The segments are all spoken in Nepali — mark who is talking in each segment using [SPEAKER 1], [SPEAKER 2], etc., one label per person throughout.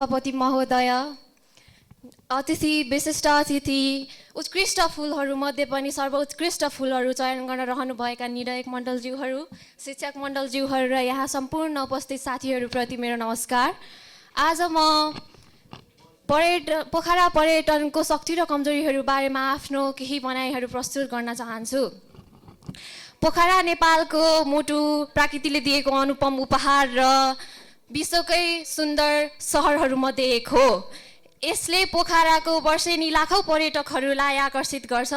[SPEAKER 1] सभापति महोदय, अतिथि विशिष्ट अतिथि, उत्कृष्ट फुलहरूमध्ये पनि सर्वोत्कृष्ट फुलहरू चयन गर्न रहनुभएका निर्णायक मण्डलज्यूहरू, शिक्षक मण्डलज्यूहरू र यहाँ सम्पूर्ण उपस्थित साथीहरूप्रति मेरो नमस्कार। आज म पोखरा पर्यटनको शक्ति र कमजोरीहरू बारेमा आफ्नो केही भनाइहरू प्रस्तुत गर्न चाहन्छु। पोखरा नेपालको मुटु प्रकृतिले दिएको अनुपम उपहार र विश्वकै सुन्दर सहरहरूमध्ये एक हो। यसले पोखराको वर्षेनी लाखौं पर्यटकहरूलाई आकर्षित गर्छ,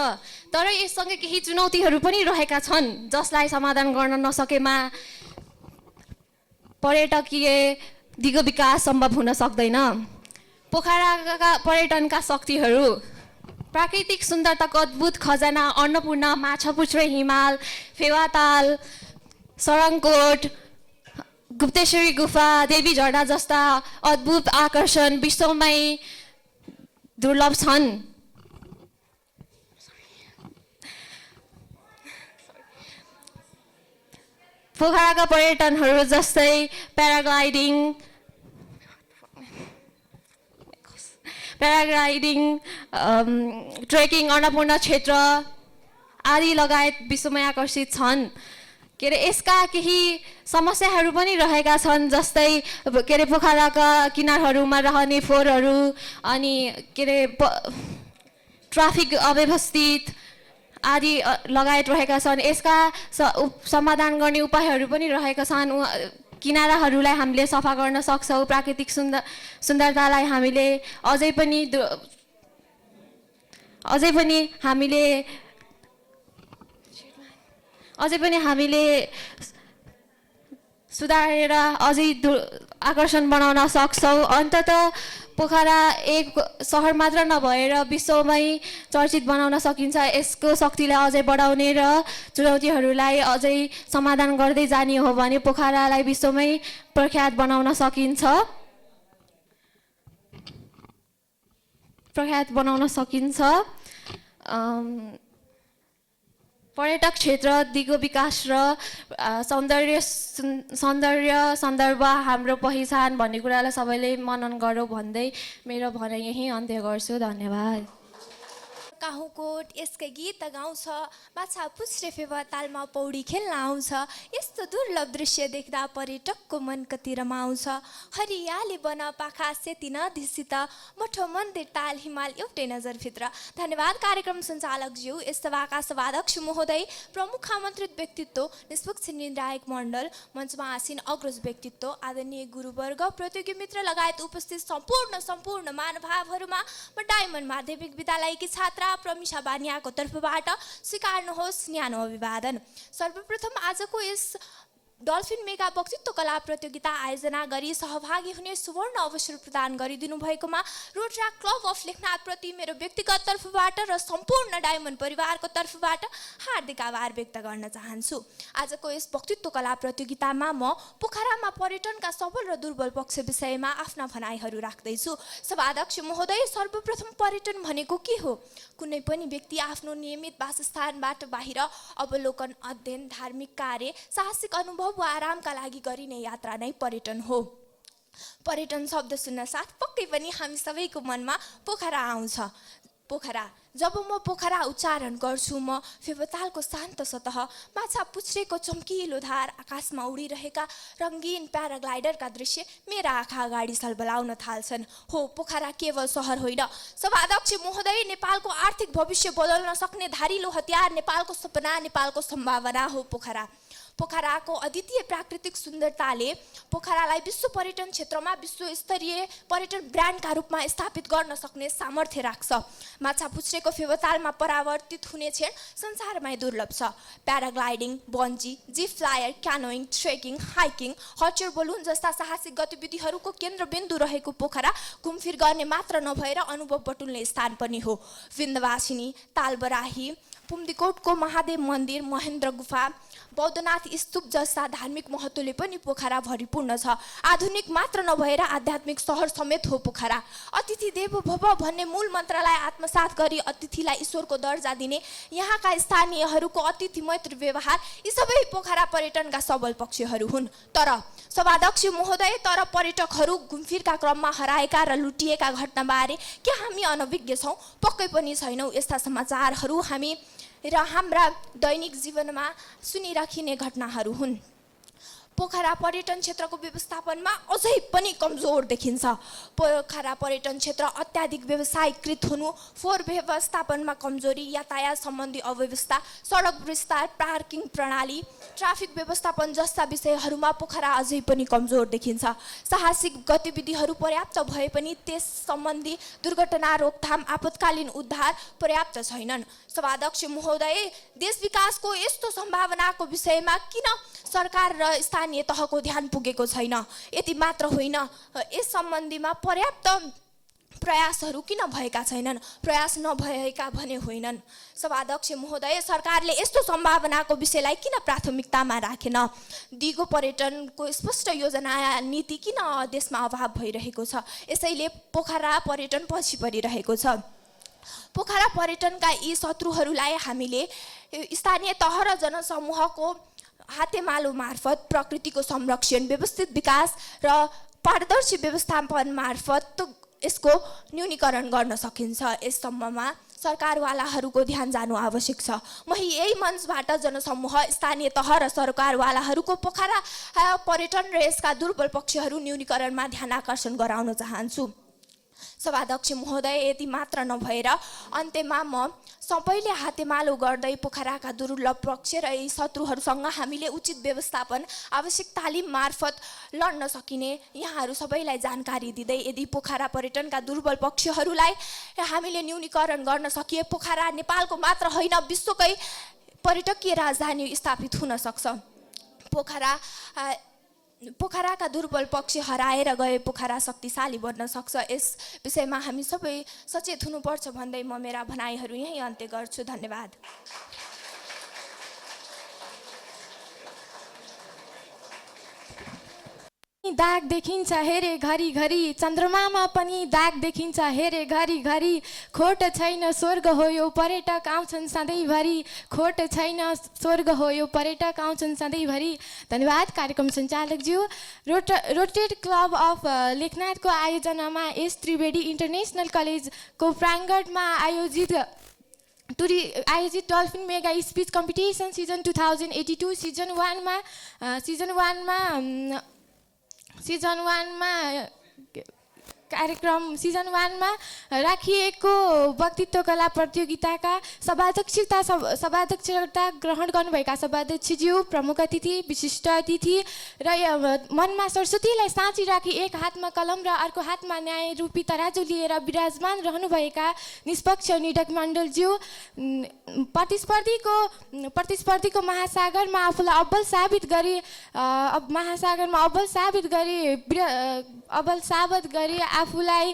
[SPEAKER 1] तर यससँग केही चुनौतीहरू पनि रहेका छन् जसलाई समाधान गर्न नसकेमा पर्यटकीय दिगो विकास सम्भव हुन सक्दैन। पोखराका पर्यटनका शक्तिहरू: प्राकृतिक सुन्दरताको अद्भुत खजाना अन्नपूर्ण, माछापुच्छ्रे हिमाल, फेवाताल, सरङकोट, गुप्तेश्वरी गुफा, देवी झरना जस्ता अद्भुत आकर्षण विश्वमै दुर्लभ छन्। पोखराका पर्यटनहरू जस्तै प्याराग्लाइडिङ, ट्रेकिङ, अन्नपूर्ण क्षेत्र आदि लगायत विश्वमै आकर्षित छन्। यसका केही समस्याहरू पनि रहेका छन्, जस्तै पोखराका किनारहरूमा रहने फोहोरहरू अनि ट्राफिक अव्यवस्थित आदि लगायत रहेका छन्। यसका समाधान गर्ने उपायहरू पनि रहेका छन्। किनाराहरूलाई हामीले सफा गर्न सक्छौँ। प्राकृतिक सुन्दरतालाई हामीले अझै पनि हामीले सुधारेर अझै आकर्षण बनाउन सक्छौँ। अन्ततः पोखरा एक सहर मात्र नभएर विश्वमै चर्चित बनाउन सकिन्छ। यसको शक्तिलाई अझै बढाउने र चुनौतीहरूलाई अझै समाधान गर्दै जाने हो भने पोखरालाई विश्वमै प्रख्यात बनाउन सकिन्छ। पर्यटक क्षेत्र दिगो विकास र सौन्दर्य सन्दर्भ हाम्रो पहिचान भन्ने कुरालाई सबैले मनन गरौँ भन्दै मेरो भनाइ यही अन्त्य गर्छु। धन्यवाद।
[SPEAKER 2] काहुकोट यसकै गीत गाउँछ, माछा पुच्छ्रे फेवातालमा पौडी खेल्न आउँछ। यस्तो दुर्लभ दृश्य देख्दा पर्यटकको मन कति रमाउँछ। हरियाली वन पाखा सेती नदीसित, मठो मन्दिर ताल हिमाल एउटै नजरभित्र। धन्यवाद कार्यक्रम सञ्चालकज्यू, यस सभाका सभाध्यक्ष महोदय, प्रमुख आमन्त्रित व्यक्तित्व, निष्पक्ष निर्णायक मण्डल, मञ्चमा आसीन अग्रज व्यक्तित्व, आदरणीय गुरुवर्ग, प्रतियोगी मित्र लगायत उपस्थित सम्पूर्ण महानुभावहरूमा म डायमन्ड माध्यमिक विद्यालयकी छात्रा प्रमिशा बानियाको तर्फबाट स्वीकार्नुहोस् न्यानो अभिवादन। सर्वप्रथम आजको यस डल्फिन मेगा वक्तृत्व कला प्रतियोगिता आयोजना गरी सहभागी हुने सुवर्ण अवसर प्रदान गरिदिनु भएकोमा रोटरा क्लब अफ लेखनाथ प्रति मेरो व्यक्तिगत तर्फबाट र सम्पूर्ण डायमन्ड परिवारको तर्फबाट हार्दिक आभार व्यक्त गर्न चाहन्छु। आजको यस वक्तृत्व कला प्रतियोगितामा म पोखरामा पर्यटनका सबल र दुर्बल पक्ष विषयमा आफ्ना भनाइहरू राख्दैछु। सभाध्यक्ष महोदय, सर्वप्रथम पर्यटन भनेको के हो? कुनै पनि व्यक्ति आफ्नो नियमित वासस्थानबाट बाहिर अवलोकन, अध्ययन, धार्मिक कार्य, साहसिक अनुभव वा आरामका लागि गरिने यात्रा नै पर्यटन हो। पर्यटन शब्द सुन्न साथ पक्कै पनि हामी सबैको मनमा पोखरा आउँछ। पोखरा, जब म पोखरा उच्चारण गर्छु म फेवातालको शान्त सतह, माछा पुच्छ्रेको चम्किलो धार, आकाशमा उडिरहेका रङ्गीन प्याराग्लाइडरका दृश्य मेरा आँखा अगाडि सलबलाउन थाल्छन्। हो, पोखरा केवल सहर होइन, सभाध्यक्ष महोदय, नेपालको आर्थिक भविष्य बदल्न सक्ने धारिलो हतियार, नेपालको सपना, नेपालको सम्भावना हो पोखरा। पोखराको अद्वितीय प्राकृतिक सुन्दरताले पोखरालाई विश्व पर्यटन क्षेत्रमा विश्वस्तरीय पर्यटन ब्रान्डका रूपमा स्थापित गर्न सक्ने सामर्थ्य राख्छ। माछा पुच्छ्रेको फेवातालमा परावर्तित हुने क्षण संसारमै दुर्लभ छ। Paragliding, bungee, zip flyer, canoeing, trekking, hiking, hot air balloon जस्ता साहसिक गतिविधिहरूको केन्द्रबिन्दु रहेको पोखरा घुमफिर गर्ने मात्र नभएर अनुभव बटुल्ने स्थान पनि हो। विन्ध्यवासिनी, तालबराही, पुम्दिकोटको महादेव मन्दिर, महेन्द्र गुफा, बौद्धनाथ स्तूप जस्ता धार्मिक महत्त्वले पनि पोखरा भरिपूर्ण छ। आधुनिक मात्र नभएर आध्यात्मिक सहर समेत हो पोखरा। अतिथि देवो भव भन्ने मूल मन्त्रलाई आत्मसात गरी अतिथिलाई ईश्वरको दर्जा दिने यहाँका स्थानीयहरूको अतिथि मैत्री व्यवहार यी सबै पोखरा पर्यटनका सबल पक्षहरू हुन्। तर सभाध्यक्ष महोदय, तर पर्यटकहरू घुमफिरका क्रममा हराएका र लुटिएका घटनाबारे के हामी अनभिज्ञ छौँ? पक्कै पनि छैनौँ। यस्ता समाचारहरू हामी र हाम्रा दैनिक जीवनमा सुनिराखिने घटनाहरू हुन्। पोखरा पर्यटन क्षेत्रको व्यवस्थापनमा अझै पनि कमजोर देखिन्छ। पोखरा पर्यटन क्षेत्र अत्याधिक व्यवसायीकृत हुनु, फोहोर व्यवस्थापनमा कमजोरी, यातायात सम्बन्धी अव्यवस्था, सडक विस्तार, पार्किङ प्रणाली, ट्राफिक व्यवस्थापन जस्ता विषयहरूमा पोखरा अझै पनि कमजोर देखिन्छ। साहसिक गतिविधिहरू पर्याप्त भए पनि त्यस सम्बन्धी दुर्घटना रोकथाम, आपतकालीन उद्धार पर्याप्त छैनन्। सभाध्यक्ष महोदय, देश विकासको यस्तो सम्भावनाको विषयमा किन सरकार र स्थानीय तहको ध्यान पुगेको छैन? यति मात्र होइन, यस सम्बन्धीमा पर्याप्त प्रयासहरू किन भएका छैनन्? प्रयास नभएका भने होइनन्। सभाध्यक्ष महोदय, सरकारले यस्तो सम्भावनाको विषयलाई किन प्राथमिकतामा राखेन? दिगो पर्यटनको स्पष्ट योजना नीति किन देशमा अभाव भइरहेको छ? यसैले पोखरा पर्यटन पछि परिरहेको छ। पोखरा पर्यटनका यी शत्रुहरूलाई हामीले स्थानीय तह र जनसमूहको हातेमालो मार्फत प्रकृतिको संरक्षण, व्यवस्थित विकास र पारदर्शी व्यवस्थापन मार्फत यसको न्यूनीकरण गर्न सकिन्छ। यस सम्ममा सरकारवालाहरूको ध्यान जानु आवश्यक छ। म यही मञ्चबाट जनसमूह, स्थानीय तह र सरकारवालाहरूको पोखरा पर्यटन र यसका दुर्बल पक्षहरू न्यूनीकरणमा ध्यान आकर्षण गराउन चाहन्छु। सभाध्यक्ष महोदय, यति मात्र नभएर अन्त्यमा म सबैले हातेमालो गर्दै पोखराका दुर्लभ पक्ष र यी शत्रुहरूसँग हामीले उचित व्यवस्थापन, आवश्यक तालिम मार्फत लड्न सकिने यहाँहरू सबैलाई जानकारी दिँदै, यदि पोखरा पर्यटनका दुर्बल पक्षहरूलाई हामीले न्यूनीकरण गर्न सकिए पोखरा नेपालको मात्र होइन विश्वकै पर्यटकीय राजधानी स्थापित हुन सक्छ। पोखराका दुर्बल पक्ष हराएर गए पोखरा शक्तिशाली बन्न सक्छ। यस विषयमा हामी सबै सचेत हुनुपर्छ भन्दै म मेरा भनाइहरू यहीँ अन्त्य गर्छु। धन्यवाद।
[SPEAKER 3] दाग देखिन्छ हेरे घरी घरी, चन्द्रमामा पनि दाग देखिन्छ हेरे घरी घरी। खोट छैन स्वर्ग हो यो, पर्यटक आउँछन् सधैँभरि। खोट छैन स्वर्ग हो यो, पर्यटक आउँछन् सधैँभरि। धन्यवाद कार्यक्रम सञ्चालकज्यू। रोटेड क्लब अफ लेखनाथको आयोजनामा एस त्रिवेदी इन्टरनेसनल कलेजको प्राङ्गणमा आयोजित dolphin mega speech competition season 2082 season 1 मा राखिएको वक्तित्व कला प्रतियोगिताका सभाध्यक्षता ग्रहण गर्नुभएका सभाध्यक्षज्यू, प्रमुख अतिथि, विशिष्ट अतिथि र मनमा सरस्वतीलाई साँची राखी एक हातमा कलम र अर्को हातमा न्याय रूपी तराजु लिएर विराजमान रहनुभएका निष्पक्ष निडक मण्डलज्यू, प्रतिस्पर्धीको महासागरमा आफूलाई अब्बल साबित गरी आफूलाई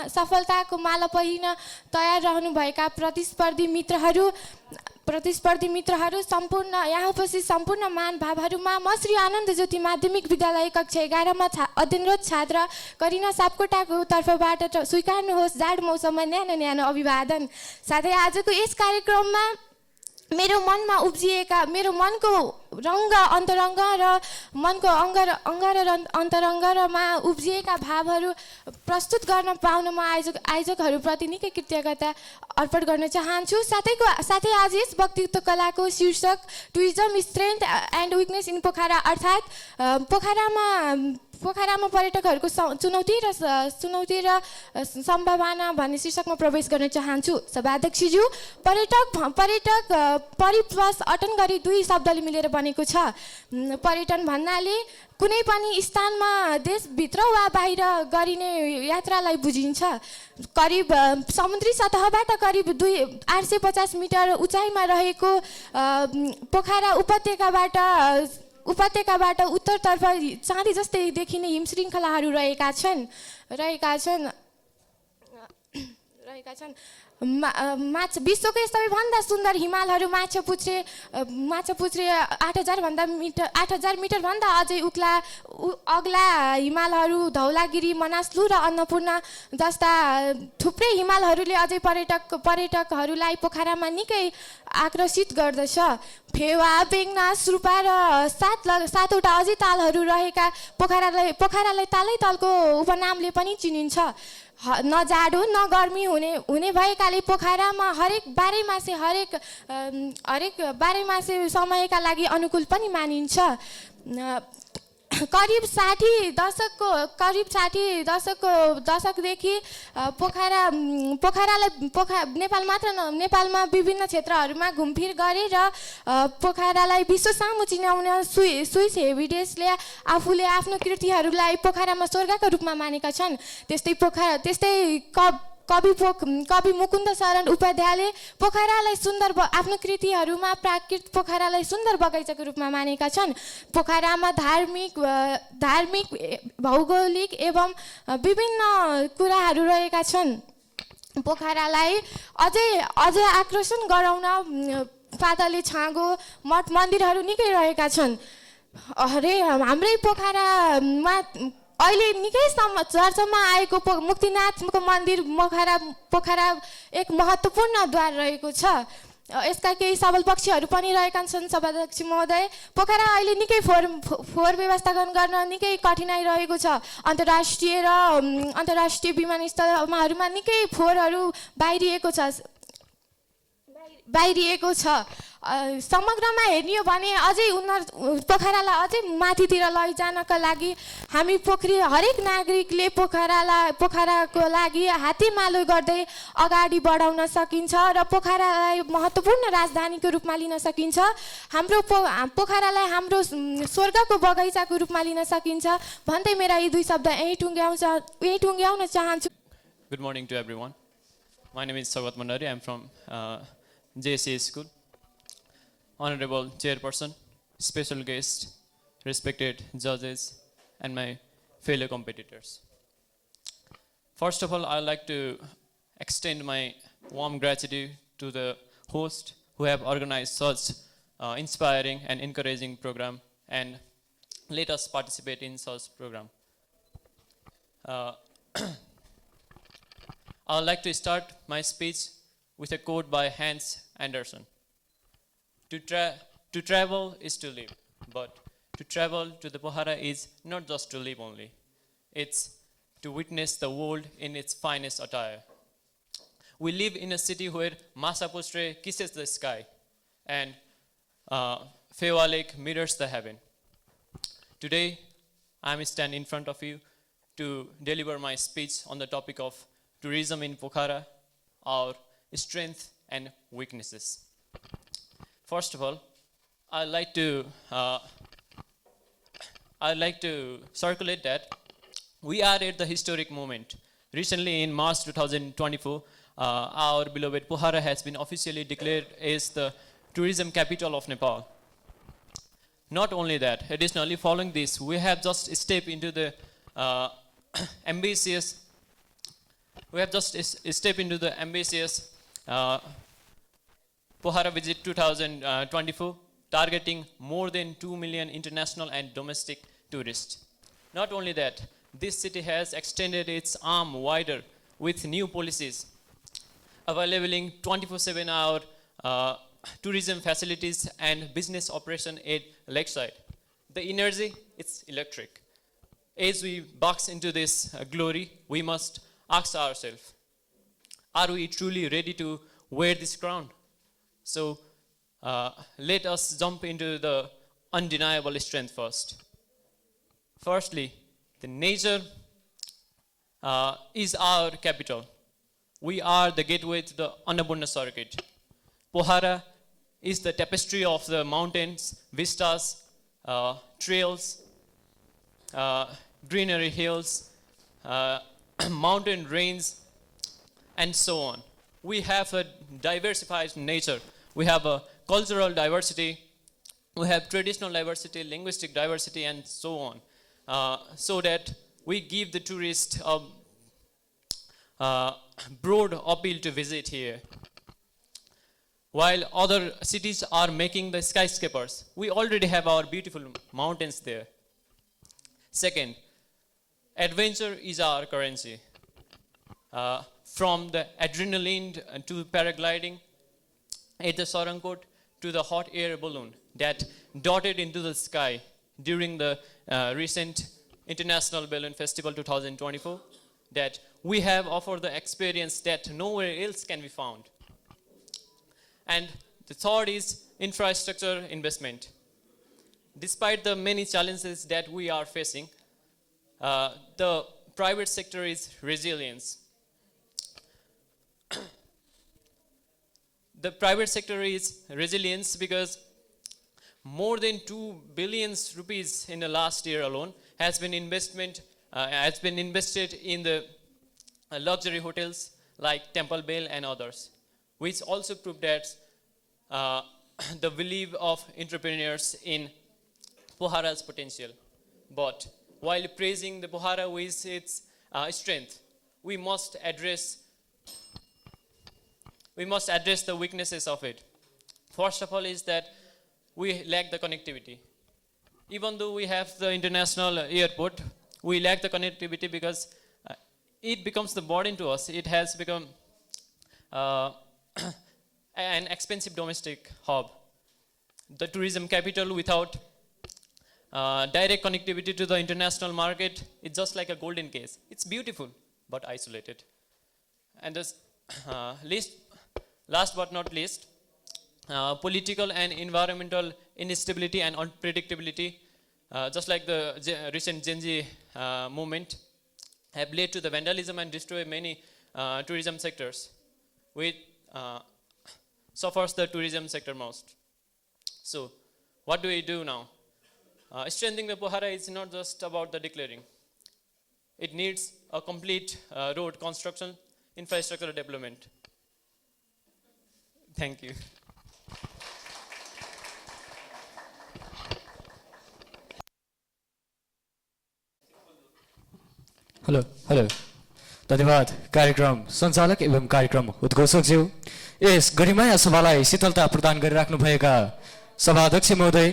[SPEAKER 3] सफलताको माला पहिर्न तयार रहनुभएका प्रतिस्पर्धी मित्रहरू सम्पूर्ण यहाँ उपस्थित सम्पूर्ण महानुभावहरूमा म श्री आनन्द ज्योति माध्यमिक विद्यालय कक्षा 11मा अध्ययनरत छात्र करिना सापकोटाको तर्फबाट स्वीकार्नुहोस् जाड मौसममा न्यानो अभिवादन। साथै आजको यस कार्यक्रममा मेरो मनको रङ्ग अन्तरङ्ग र मनको अङ्ग र अन्तरङ्गमा उब्जिएका भावहरू प्रस्तुत गर्न पाउन म आयोजकहरूप्रति निकै कृतज्ञता अर्पण गर्न चाहन्छु। साथै आज यस वक्तित्व कलाको शीर्षक tourism strength and weakness in Pokhara, अर्थात् पोखरामा पर्यटकहरूको चुनौती र सम्भावना भन्ने शीर्षकमा प्रवेश गर्न चाहन्छु। सभाध्यक्षज्यू, पर्यटक परिप्लस अटन गरी दुई शब्दले मिलेर बनेको छ। पर्यटन भन्नाले कुनै पनि स्थानमा देशभित्र वा बाहिर गरिने यात्रालाई बुझिन्छ। करिब समुद्री सतहबाट करिब 850 मिटर उचाइमा रहेको पोखरा उपत्यकाबाट उत्तरतर्फ चाँदी जस्तै देखिने हिमश्रृङ्खलाहरू रहेका छन्। रहेका छन् माछा विश्वकै सबैभन्दा सुन्दर हिमालहरू माछापुच्छ्रे 8,000 मिटरभन्दा अझै अग्ला हिमालहरू धौलागिरी मनासलु र अन्नपूर्ण जस्ता थुप्रै हिमालहरूले अझै पर्यटकहरूलाई पोखरामा निकै आकर्षित गर्दछ। फेवा बेगनास रूपा र सातवटा अझै तालहरू रहेका पोखरालाई तालै तालको उपनामले पनि चिनिन्छ। न जाडो न गर्मी हुने भएकाले पोखरामा हरेक बाह्रैमासे समयका लागि अनुकूल पनि मानिन्छ। करिब 60 दशकदेखि नेपालमा विभिन्न क्षेत्रहरूमा घुमफिर गरे र पोखरालाई विश्व सामु चिनाउन स्विस हेरिटेजले आफूले आफ्नो कृतिहरूलाई पोखरामा स्वर्गका रूपमा मानेका छन्। त्यस्तै कवि मुकुन्द शरण उपाध्यायले पोखरालाई आफ्नो कृतिहरूमा प्राकृत पोखरालाई सुन्दर बगैँचाको रूपमा मानेका छन्। पोखरामा धार्मिक भौगोलिक एवं विभिन्न कुराहरू रहेका छन्। पोखरालाई अझै आकर्षण गराउन पातले छाँगो मठ मन्दिरहरू निकै रहेका छन्। हाम्रै पोखरामा अहिले निकै चर्चामा आएको मुक्तिनाथको मन्दिर पोखरा एक महत्त्वपूर्ण द्वार रहेको छ। यसका केही सबल पक्षहरू पनि रहेका छन्। सभाध्यक्ष महोदय, पोखरा अहिले निकै फोहोर व्यवस्थापन गर्न निकै कठिनाइ रहेको छ। अन्तर्राष्ट्रिय विमानस्थलहरूमा निकै फोहोरहरू बाहिरिएको छ। समग्रमा हेर्ने हो भने अझै पोखरालाई अझै माथितिर लैजानका लागि हामी हरेक नागरिकले पोखराको लागि हातेमालो गर्दै अगाडि बढाउन सकिन्छ र पोखरालाई महत्त्वपूर्ण राजधानीको रूपमा लिन सकिन्छ। हाम्रो पोखरालाई हाम्रो स्वर्गको बगैँचाको रूपमा लिन सकिन्छ भन्दै मेरा यी दुई शब्द यही टुङ्ग्याउन चाहन्छु।
[SPEAKER 4] Good morning to everyone. My name is Sagat Mandari. I am from JSA School. Honorable Chairperson, special guest, respected judges, and my fellow competitors. First of all, I would like to extend my warm gratitude to the host who have organized such inspiring and encouraging program and let us participate in such program. I would like to start my speech with a quote by Hans Andersen. To travel is to live, but to travel to the Pokhara is not just to live only. It's to witness the world in its finest attire. We live in a city where Masapushre kisses the sky and Fewa Lake mirrors the heaven. Today, I am standing in front of you to deliver my speech on the topic of tourism in Pokhara, our strengths and weaknesses. First of all, I'd like to circulate that we are at the historic moment. Recently, in March 2024, our beloved Pokhara has been officially declared as the tourism capital of Nepal. Not only that, additionally, following this, we have just stepped into the ambitious Pokhara Visit 2024, targeting more than 2 million international and domestic tourists. Not only that, this city has extended its arm wider with new policies, availing 24/7 tourism facilities and business operation at Lakeside. The energy, it's electric. As we box into this glory, we must ask ourselves, are we truly ready to wear this crown? So let us jump into the undeniable strength first. Firstly, the nature is our capital. We are the gateway to the Annapurna circuit. Pokhara is the tapestry of the mountains, vistas, trails, greenery hills, mountain ranges, and so on. We have a diversified nature. We have a cultural diversity, we have traditional diversity, linguistic diversity, and so on. So that we give the tourist broad appeal to visit here. While other cities are making the skyscrapers, we already have our beautiful mountains there. Second, adventure is our currency. From the adrenaline to paragliding at the Sarangkot to the hot air balloon that darted into the sky during the recent International Balloon Festival 2024, that we have offered the experience that nowhere else can be found. And the third is infrastructure investment. Despite the many challenges that we are facing, the private sector is resilience. The private sector is resilience because more than 2 billion rupees in the last year alone has been invested in the luxury hotels like Temple Bell and others, which also prove that the belief of entrepreneurs in Pohara's potential. But while praising the Pohara with its strength, we must address the weaknesses of it. First of all is that we lack the connectivity. Even though we have the international airport, we lack the connectivity because it becomes the burden to us. It has become an expensive domestic hub. The tourism capital without direct connectivity to the international market, it's just like a golden case. It's beautiful, but isolated. And this, last but not least, political and environmental instability and unpredictability, just like the recent Gen Z movement, have led to the vandalism and destroy many tourism sectors, which suffers the tourism sector most. So, what do we do now? Strengthening the Pohara is not just about the declaring. It needs a complete road construction, infrastructure development. Thank you.
[SPEAKER 5] Hello hello धन्यवाद कार्यक्रम सञ्चालक एवं कार्यक्रम उद्घोषकज्यू, यस गरिमाया सभालाई शीतलता प्रदान गरिराख्नु भएका सभाध्यक्ष महोदय,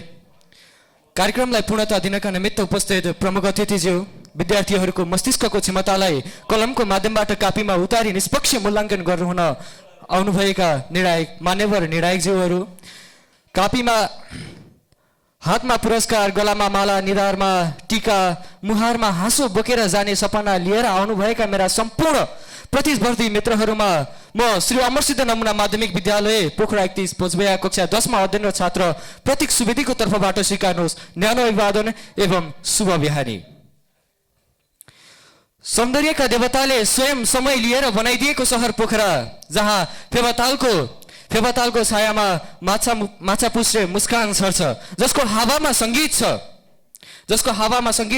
[SPEAKER 5] कार्यक्रमलाई पूर्णता दिनका निमित्त उपस्थित प्रमुख अतिथिज्यू, विद्यार्थीहरूको मस्तिष्कको क्षमतालाई कलमको माध्यमबाट कापीमा उतारी निष्पक्ष मूल्याङ्कन गर्नुहुन आउनुभएका निर्णायक मान्यवर निर्णायकज्यूहरू, कापीमा हातमा पुरस्कार, गलामा माला, निधारमा टीका, मुहारमा हाँसो बोकेर जाने सपना लिएर आउनुभएका मेरा सम्पूर्ण प्रतिस्पर्धी मित्रहरूमा म श्री अमरसिद्ध नमुना माध्यमिक विद्यालय पोखरा 31 पोजबेया कक्षा 10 मा अध्ययनरत छात्र प्रतीक सुवेदीको तर्फबाट स्वीकार्नुहोस् न्यानो अभिवादन एवं शुभ बिहानी। सौन्दर्यका देवताले स्वयं समय लिएर बनाइदिएको सहर पोखरा, जहाँ फेवातालको छायामा माछा पुछ्रे मुस्कान छर्छ, जसको हावामा संगीत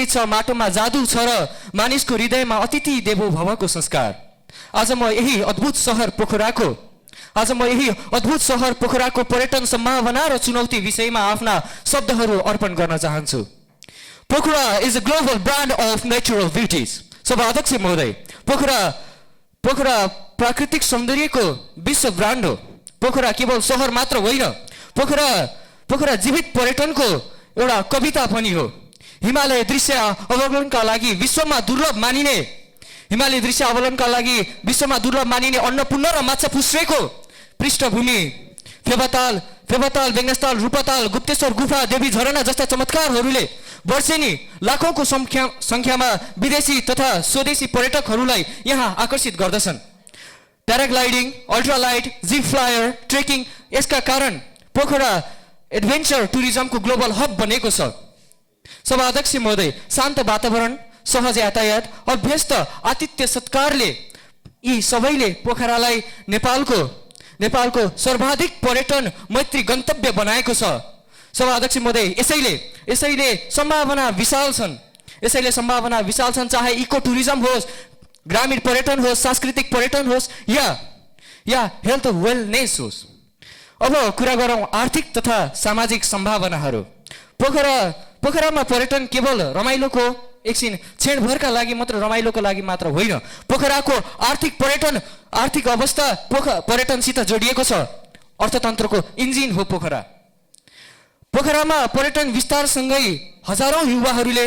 [SPEAKER 5] छ, माटोमा जादु छ र मानिसको हृदयमा अतिथि देवो भवको संस्कार। आज म यही अद्भुत सहर पोखराको पर्यटन सम्भावना र चुनौती विषयमा आफ्ना शब्दहरू अर्पण गर्न चाहन्छु। Pokhara is a global brand of natural beauties. सभाध्यक्ष महोदय, पोखरा प्राकृतिक सौन्दर्यको विश्व ब्रान्ड हो। पोखरा केवल सहर मात्र होइन, पोखरा जीवित पर्यटनको एउटा कविता पनि हो। हिमालय दृश्य अवलोकनका लागि विश्वमा दुर्लभ मानिने अन्नपूर्ण र माछा पुछ्रेको पृष्ठभूमि, फेवाताल, बेङ्गस्थल, रूपताल, गुप्तेश्वर गुफा, देवी झरना जस्ता चमत्कारहरूले वर्षेनी लाखौंको संख्यामा विदेशी तथा स्वदेशी पर्यटकहरूलाई यहाँ आकर्षित गर्दछन्। Paragliding, ultralight, zip flyer, trekking, यसका कारण पोखरा एडभेन्चर टुरिज्मको ग्लोबल हब बनेको छ। सभाध्यक्ष महोदय, शान्त वातावरण, सहज यातायात, अभ्यस्त आतिथ्य सत्कारले यी सबैले पोखरालाई नेपालको सर्वाधिक पर्यटन मैत्री गन्तव्य बनाएको छ। सभाध्यक्ष महोदय, यसैले सम्भावना विशाल छन्, चाहे इको टुरिज्म होस्, ग्रामीण पर्यटन होस्, सांस्कृतिक पर्यटन होस् या हेल्थ वेलनेस होस्। अब कुरा गरौँ आर्थिक तथा सामाजिक सम्भावनाहरू। पोखरामा पर्यटन केवल रमाइलोको एकछिन क्षणभरका लागि मात्र रमाइलोको लागि मात्र होइन। पोखराको आर्थिक अवस्था पर्यटनसित जोडिएको छ। अर्थतन्त्रको इन्जिन हो पोखरा। पोखरामा पर्यटन विस्तारसँगै हजारौँ युवाहरूले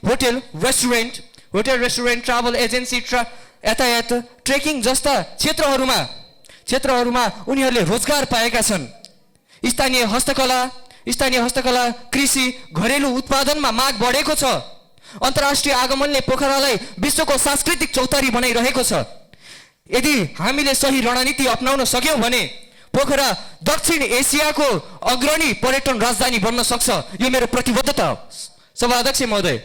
[SPEAKER 5] होटल रेस्टुरेन्ट ट्राभल एजेन्सी यातायात ट्रेकिङ जस्ता क्षेत्रहरूमा उनीहरूले रोजगार पाएका छन्। स्थानीय हस्तकला कृषि घरेलु उत्पादनमा माग बढेको छ। अन्तर्राष्ट्रिय आगमनले पोखरालाई विश्वको सांस्कृतिक चौतारी बनाइरहेको छ। यदि हामीले सही रणनीति अपनाउन सक्यौँ भने पोखरा दक्षिण एसियाको अग्रणी पर्यटन राजधानी बन्न सक्छ। यो मेरो प्रतिबद्धता हो। सभाध्यक्ष महोदय,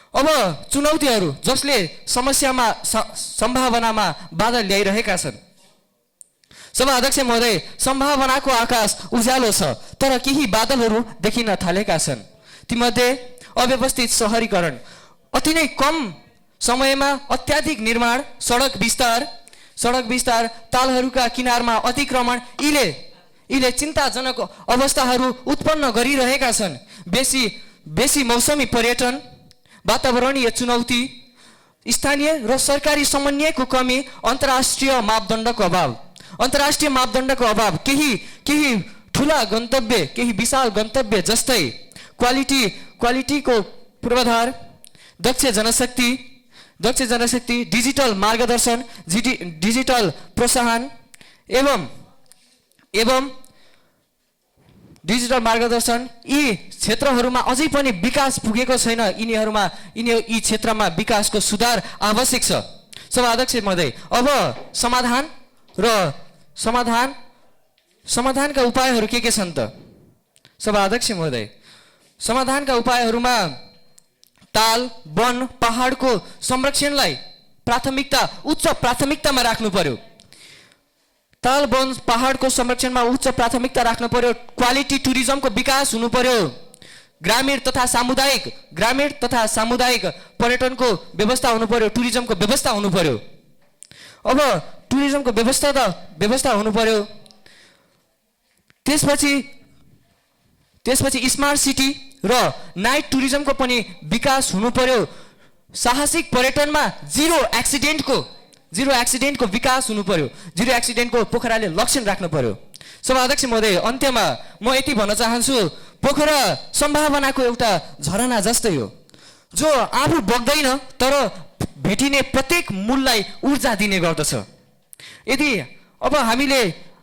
[SPEAKER 5] अब चुनौतीहरू जसले सम्भावनामा बाधा ल्याइरहेका छन्। सभाध्यक्ष महोदय, सम्भावनाको आकाश उज्यालो छ, तर केही बादलहरू देखिन थालेका छन्। तीमध्ये अव्यवस्थित शहरीकरण, अति नै कम समयमा अत्याधिक निर्माण, सडक विस्तार, तालहरूका किनारमा अतिक्रमण, यीले चिन्ताजनक अवस्थाहरू उत्पन्न गरिरहेका छन्। बेसी मौसमी पर्यटन, वातावरणीय चुनौती, स्थानीय र सरकारी समन्वयको कमी, अन्तर्राष्ट्रिय मापदण्डको अभाव, केही ठुला गन्तव्य, केही विशाल गन्तव्य जस्तै क्वालिटीको पूर्वाधार, दक्ष जनशक्ति, डिजिटल मार्गदर्शन, डिजिटल प्रोत्साहन एवं डिजिटल मार्गदर्शन, यी क्षेत्रहरूमा अझै पनि विकास पुगेको छैन। यी क्षेत्रमा विकासको सुधार आवश्यक छ। सभाध्यक्ष महोदय, अब समाधानका उपायहरू के छन् त? सभाध्यक्ष महोदय, समाधानका उपायहरूमा ताल, वन, पहाडको संरक्षणलाई उच्च प्राथमिकतामा राख्नु पर्यो। ताल, वन, पहाडको संरक्षणमा उच्च प्राथमिकता राख्नु पर्यो। क्वालिटी टुरिज्मको विकास हुनु पर्यो। ग्रामीण तथा सामुदायिक पर्यटनको व्यवस्था हुनु पर्यो। टुरिज्मको व्यवस्था हुनु पर्यो। अब टुरिज्मको व्यवस्था हुनु पर्यो। त्यसपछि स्मार्ट सिटी र नाइट टुरिज्मको पनि विकास हुनु पर्यो। साहसिक पर्यटनमा जिरो एक्सिडेन्टको विकास हुनु पर्यो। जिरो एक्सिडेन्टको पोखराले लक्षण राख्नु पर्यो। सभाध्यक्ष महोदय, अन्त्यमा म यति भन्न चाहन्छु, पोखरा सम्भावनाको एउटा झरना जस्तै हो, जो आफू बग्दैन तर भेटिने प्रत्येक मूललाई ऊर्जा दिने गर्दछ। यदि अब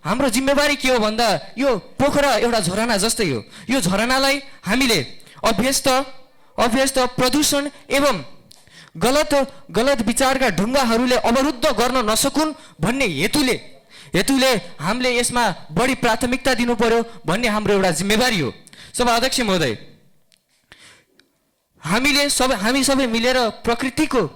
[SPEAKER 5] हाम्रो जिम्मेवारी के हो भन्दा, यो पोखरा एउटा झरना जस्तै हो। यो झरनालाई हामीले अभ्यस्त प्रदूषण एवं गलत विचारका ढुङ्गाहरूले अवरुद्ध गर्न नसकुन् भन्ने हेतुले हामीले यसमा बढी प्राथमिकता दिनु पर्यो भन्ने हाम्रो एउटा जिम्मेवारी हो। सभाध्यक्ष महोदय, हामी सबै मिलेर प्रकृतिको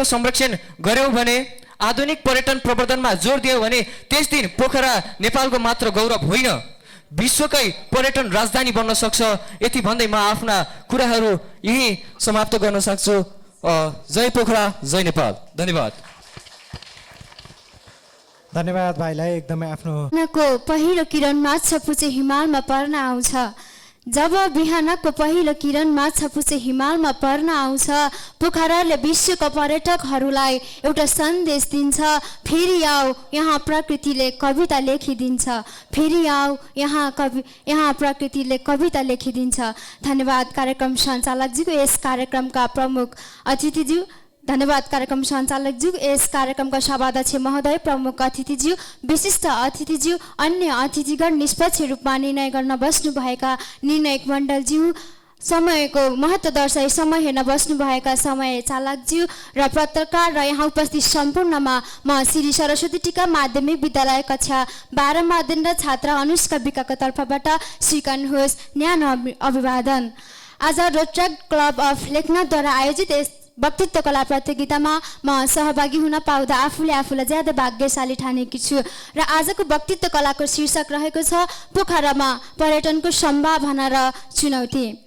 [SPEAKER 5] संरक्षण गर्यौं भने, आधुनिक पर्यटन प्रवर्धनमा जोड दियौं भने त्यस दिन पोखरा नेपालको मात्र गौरव होइन, विश्वकै पर्यटन राजधानी बन्न सक्छ। यति भन्दै म आफ्ना कुराहरू यही समाप्त गर्न सक्छु। जय पोखरा, जय नेपाल।
[SPEAKER 6] धन्यवाद भाइलाई। एकदमै आफ्नो
[SPEAKER 7] पहिलो किरण माछापुच्छे हिमालमा पर्न आउँछ। जब बिहानको पहिलो किरण माछापुच्छे हिमालमा पर्न आउँछ, पोखराले विश्वका पर्यटकहरूलाई एउटा सन्देश दिन्छ, फेरि आऊ यहाँ प्रकृतिले कविता लेखिदिन्छ। फेरि आऊ यहाँ प्रकृतिले कविता लेखिदिन्छ। धन्यवाद कार्यक्रम सञ्चालकज्यू, यस कार्यक्रमका प्रमुख अतिथिज्यू, धन्यवाद कार्यक्रम सञ्चालकज्यू, यस कार्यक्रमका सभाध्यक्ष महोदय, प्रमुख अतिथिज्यू, विशिष्ट अतिथिज्यू, अन्य अतिथिगण, निष्पक्ष रूपमा निर्णय गर्न बस्नुभएका निर्णायक मण्डलज्यू, समयको महत्त्व दर्शाई समय हेर्न बस्नुभएका समय चालकज्यू र पत्रकार र यहाँ उपस्थित सम्पूर्णमा म श्री सरस्वती टिका माध्यमिक विद्यालय कक्षा 12 मा अध्ययनरत छात्र अनुष्का विकाको तर्फबाट स्वीकार्नुहोस् न्यानो अभिवादन। आज रोड ट्र्याक क्लब अफ लेखनाथद्वारा आयोजित यस वक्तित्व कला प्रतियोगितामा म सहभागी हुन पाउँदा आफूलाई ज्यादा भाग्यशाली ठानेकी छु र आजको वक्तित्व कलाको शीर्षक रहेको छ पोखरामा पर्यटनको सम्भावना र चुनौती।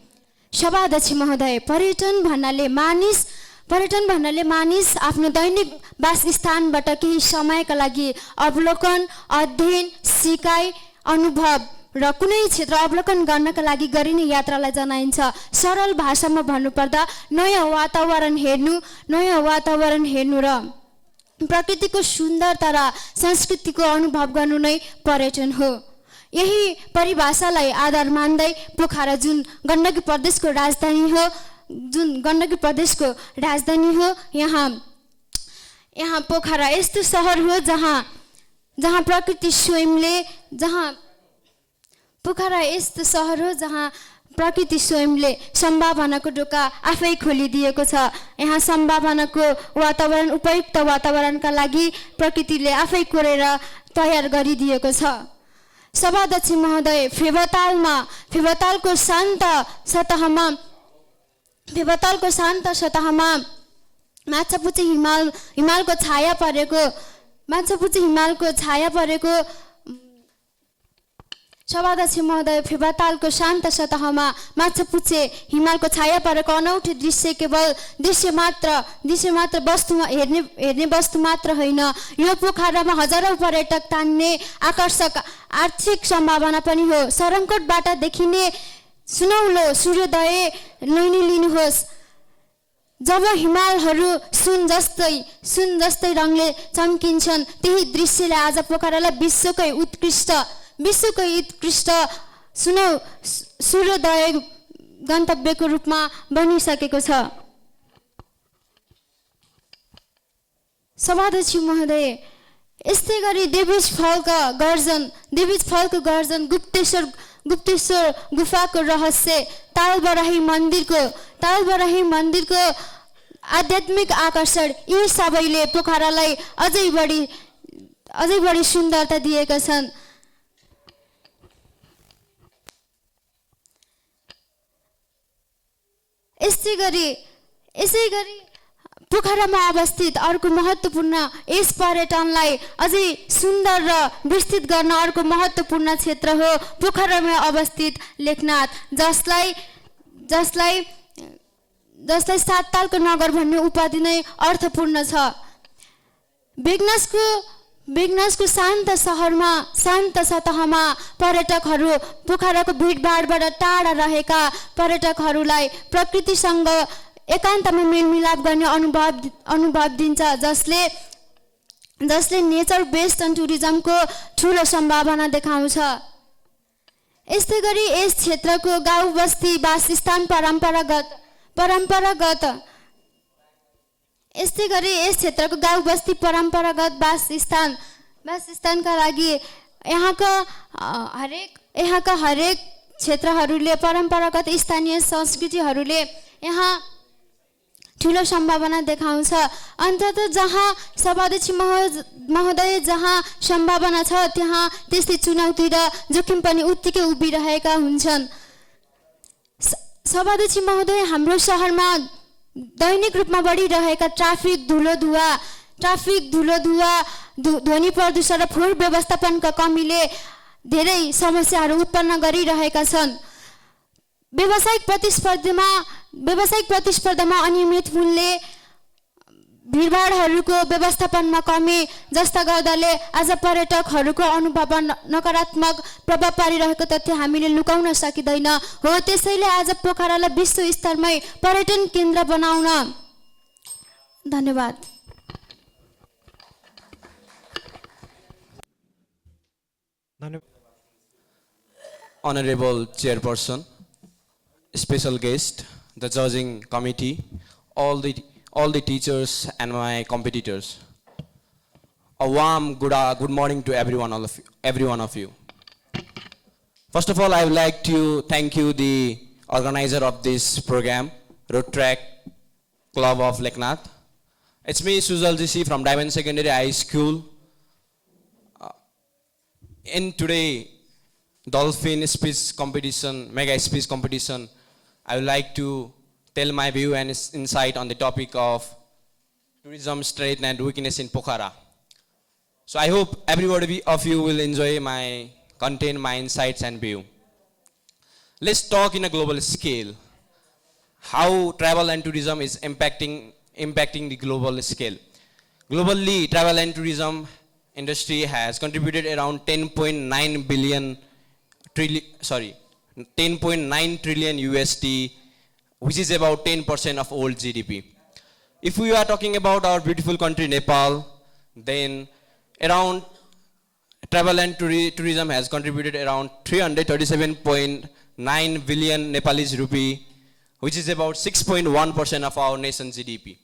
[SPEAKER 7] सभाध्यक्ष महोदय, पर्यटन भन्नाले मानिस आफ्नो दैनिक वासस्थानबाट केही समयका लागि अवलोकन, अध्ययन, सिकाइ, अनुभव र कुनै क्षेत्र अवलोकन गर्नका लागि गरिने यात्रालाई जनाइन्छ। सरल भाषामा भन्नुपर्दा नयाँ वातावरण हेर्नु र प्रकृतिको सुन्दरता र संस्कृतिको अनुभव गर्नु नै पर्यटन हो। यही परिभाषालाई आधार मान्दै पोखरा जुन गण्डकी प्रदेशको राजधानी हो, यहाँ पोखरा यस्तो सहर हो जहाँ प्रकृति स्वयंले सम्भावनाको ढोका आफै खोलिदिएको छ। यहाँ सम्भावनाको वातावरण, उपयुक्त वातावरणका लागि प्रकृतिले आफै कोरेर तयार गरिदिएको छ। सभाध्यक्ष महोदय, फेवातालको शान्त सतहमा माछापुच्छ्रे हिमालको छाया परेको सभाध्यक्ष महोदय, फेवातालको शान्त सतहमा माछापुच्छ्रे हिमालको छाया परेको अनौठो दृश्य केवल दृश्य मात्र हेर्ने वस्तु मात्र होइन, यो पोखरामा हजारौं पर्यटक तान्ने आकर्षक आर्थिक सम्भावना पनि हो। सरङकोटबाट देखिने सुनौलो सूर्योदय नै लिनुहोस्। जब हिमालहरू सुन जस्तै रङले चम्किन्छन्, त्यही दृश्यले आज पोखरालाई विश्वकै उत्कृष्ट सूर्योदय गन्तव्यको रूपमा बनिसकेको छ। सभाध्यक्ष महोदय, यस्तै गरी देवीज फलको गर्जन, गुप्तेश्वर गुफाको रहस्य, तालबराही मन्दिरको आध्यात्मिक आकर्षण, यी सबैले पोखरालाई अझै बढी सुन्दरता दिएका छन्। यसै गरी पोखरामा अवस्थित अर्को महत्त्वपूर्ण, यस पर्यटनलाई अझै सुन्दर र विस्तृत गर्न अर्को महत्त्वपूर्ण क्षेत्र हो पोखरामा अवस्थित लेखनाथ, जसलाई 7 तालको नगर भन्ने उपाधि नै अर्थपूर्ण छ। बेगनासको शान्त सतहमा पर्यटकहरू, पोखराको भिडभाडबाट टाढा रहेका पर्यटकहरूलाई प्रकृतिसँग एकान्तमा मेलमिलाप गर्ने अनुभव दिन्छ, जसले नेचर बेस्ड टुरिज्मको ठुलो सम्भावना देखाउँछ। यस्तै गरी यस क्षेत्रको गाउँ बस्ती वासस्थान परम्परागत वासस्थानका लागि यहाँका हरेक क्षेत्रहरूले परम्परागत स्थानीय संस्कृतिहरूले यहाँ ठुलो सम्भावना देखाउँछ। अन्ततः जहाँ सभाध्यक्ष महोदय, जहाँ सम्भावना छ त्यहाँ त्यस्तै चुनौती र जोखिम पनि उत्तिकै उभिरहेका हुन्छन्। सभाध्यक्ष महोदय, हाम्रो शहरमा दैनिक रूपमा बढिरहेका ट्राफिक धुलो धुवा, ध्वनि प्रदूषण र फोहोर व्यवस्थापनका कमीले धेरै समस्याहरू उत्पन्न गरिरहेका छन्। व्यावसायिक प्रतिस्पर्धामा अनियमित मूल्य, भिडभाडहरूको व्यवस्थापनमा कमी जस्ता गर्दाले आज पर्यटकहरूको अनुभवमा नकारात्मक प्रभाव पारिरहेको तथ्य हामीले लुकाउन सकिँदैन हो। त्यसैले आज पोखरालाई विश्व स्तरमै पर्यटन केन्द्र बनाउन। धन्यवाद।
[SPEAKER 8] Honorable Chairperson, special guest, the judging committee, all the teachers and my competitors. A warm good morning to every one of you. First of all, I would like to thank you, the organizer of this program, Road Track Club of Leknath. It's me, Sujal Jishi from Diamond Secondary High School. In today, Dolphin speech competition, mega speech competition, I would like to tell my view and insight on the topic of tourism strength and weakness in Pokhara. So I hope everybody of you will enjoy my content, my insights and view. Let's talk in a global scale. How travel and tourism is impacting the global scale. Globally, travel and tourism industry has contributed around $10.9 billion 10.9 trillion USD, which is about 10% of all GDP. If we are talking about our beautiful country Nepal, then around travel and tourism has contributed around 337.9 billion Nepalese rupee, which is about 6.1% of our nation's GDP.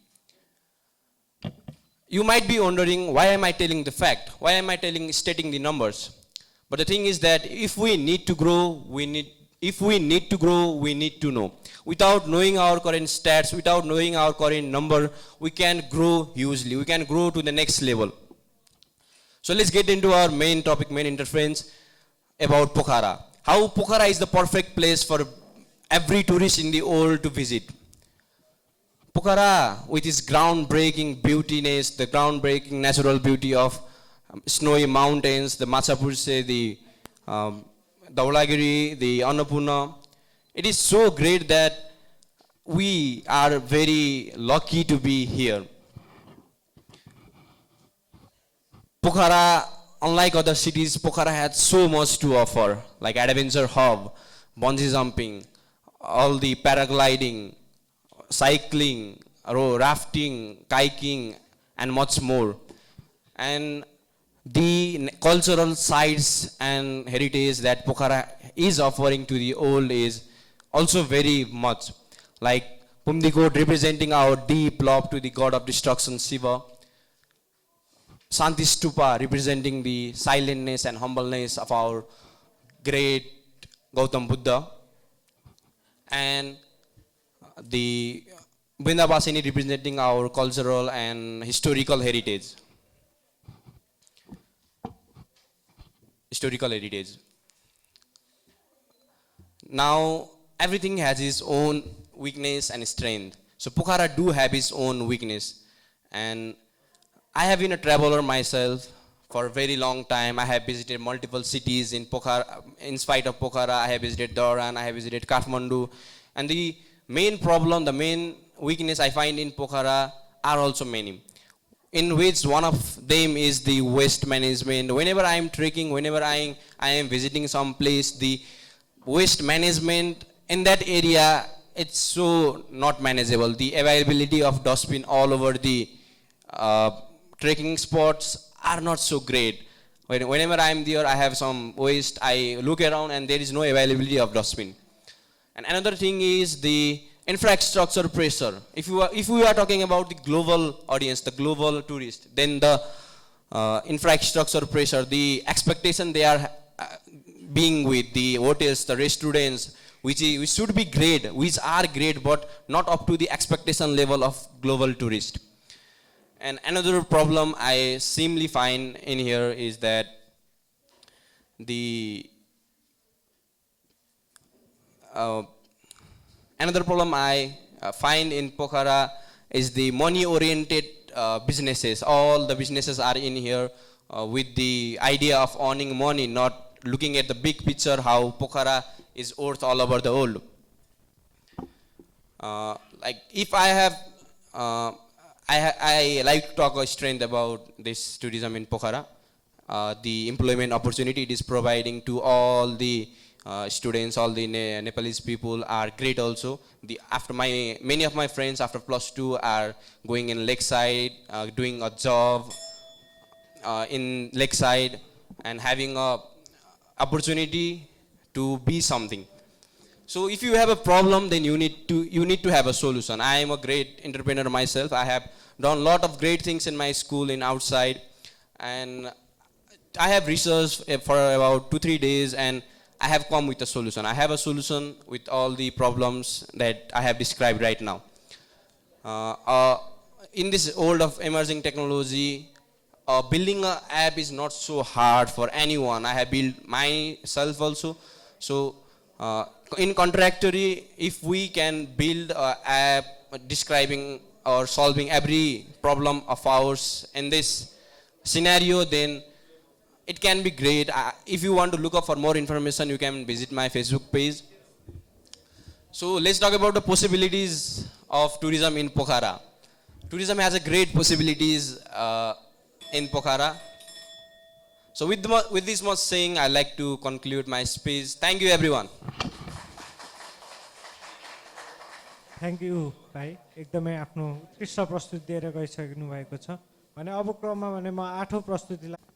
[SPEAKER 8] You might be wondering, why am I telling the fact? Why am I stating the numbers? But the thing is that if we need to grow, we need to know. Without knowing our current stats, without knowing our current number, we can grow hugely. We can grow to the next level. So let's get into our main topic, main interference about Pokhara. How Pokhara is the perfect place for every tourist in the world to visit. Pokhara, with its groundbreaking beautiness, the groundbreaking natural beauty of snowy mountains, the Machapurse, the Dhaulagiri, the Annapurna, it is so great that we are very lucky to be here. Pokhara, unlike other cities, Pokhara has so much to offer, like adventure hub, bungee jumping, all the paragliding, cycling, rafting, kayaking, and much more. And the cultural sites and heritage that Pokhara is offering to the world is also very much. Like Pumdikot representing our deep love to the god of destruction Shiva. Shanti Stupa representing the silentness and humbleness of our great Gautam Buddha. And the Vrindavanini representing our cultural and historical heritage. Now, everything has its own weakness and strength. So Pokhara do have its own weakness. And I have been a traveler myself for a very long time. I have visited multiple cities in Pokhara. In spite of Pokhara, I have visited Dharan, I have visited Kathmandu. And the main problem, the main weakness I find in Pokhara are also many. In which one of them is the waste management. Whenever I am trekking, whenever I am visiting some place, the waste management in that area, it's so not manageable. The availability of dustbin all over the trekking spots are not so great. Whenever I am there, I have some waste, I look around and there is no availability of dustbin. And another thing is the infrastructure pressure. If we are talking about the global audience, the global tourist, then the infrastructure pressure, the expectation they are being with, the hotels, the restaurants, which should be great, which are great, but not up to the expectation level of global tourist. And another problem I seemingly find in here is that another problem I find in Pokhara is the money-oriented businesses. All the businesses are in here with the idea of earning money, not looking at the big picture, how Pokhara is worth all over the world. Like if I have, I like to talk a strength about this tourism in Pokhara. The employment opportunity it is providing to all the students, all the Nepalese people are great also. Many of my friends after +2 are going in Lakeside, doing a job in Lakeside and having a opportunity to be something. So if you have a problem, then you need to have a solution. I am a great entrepreneur myself. I have done a lot of great things in my school and outside, and I have researched for about 2-3 days and I have come with a solution. I have a solution with all the problems that I have described right now. In this world of emerging technology, building an app is not so hard for anyone. I have built myself also. So in contractory, if we can build an app describing or solving every problem of ours in this scenario, then it can be great. If you want to look up for more information, you can visit my Facebook page. So let's talk about the possibilities of tourism in Pokhara. Tourism has a great possibilities in Pokhara. So with this much saying, I like to conclude my speech. Thank you everyone.
[SPEAKER 6] Thank you भाइ एकदमै आफ्नो उत्कृष्ट प्रस्तुति दिएर गइसक्नु भएको छ भने अब क्रममा भने म 8औं प्रस्तुतिलाई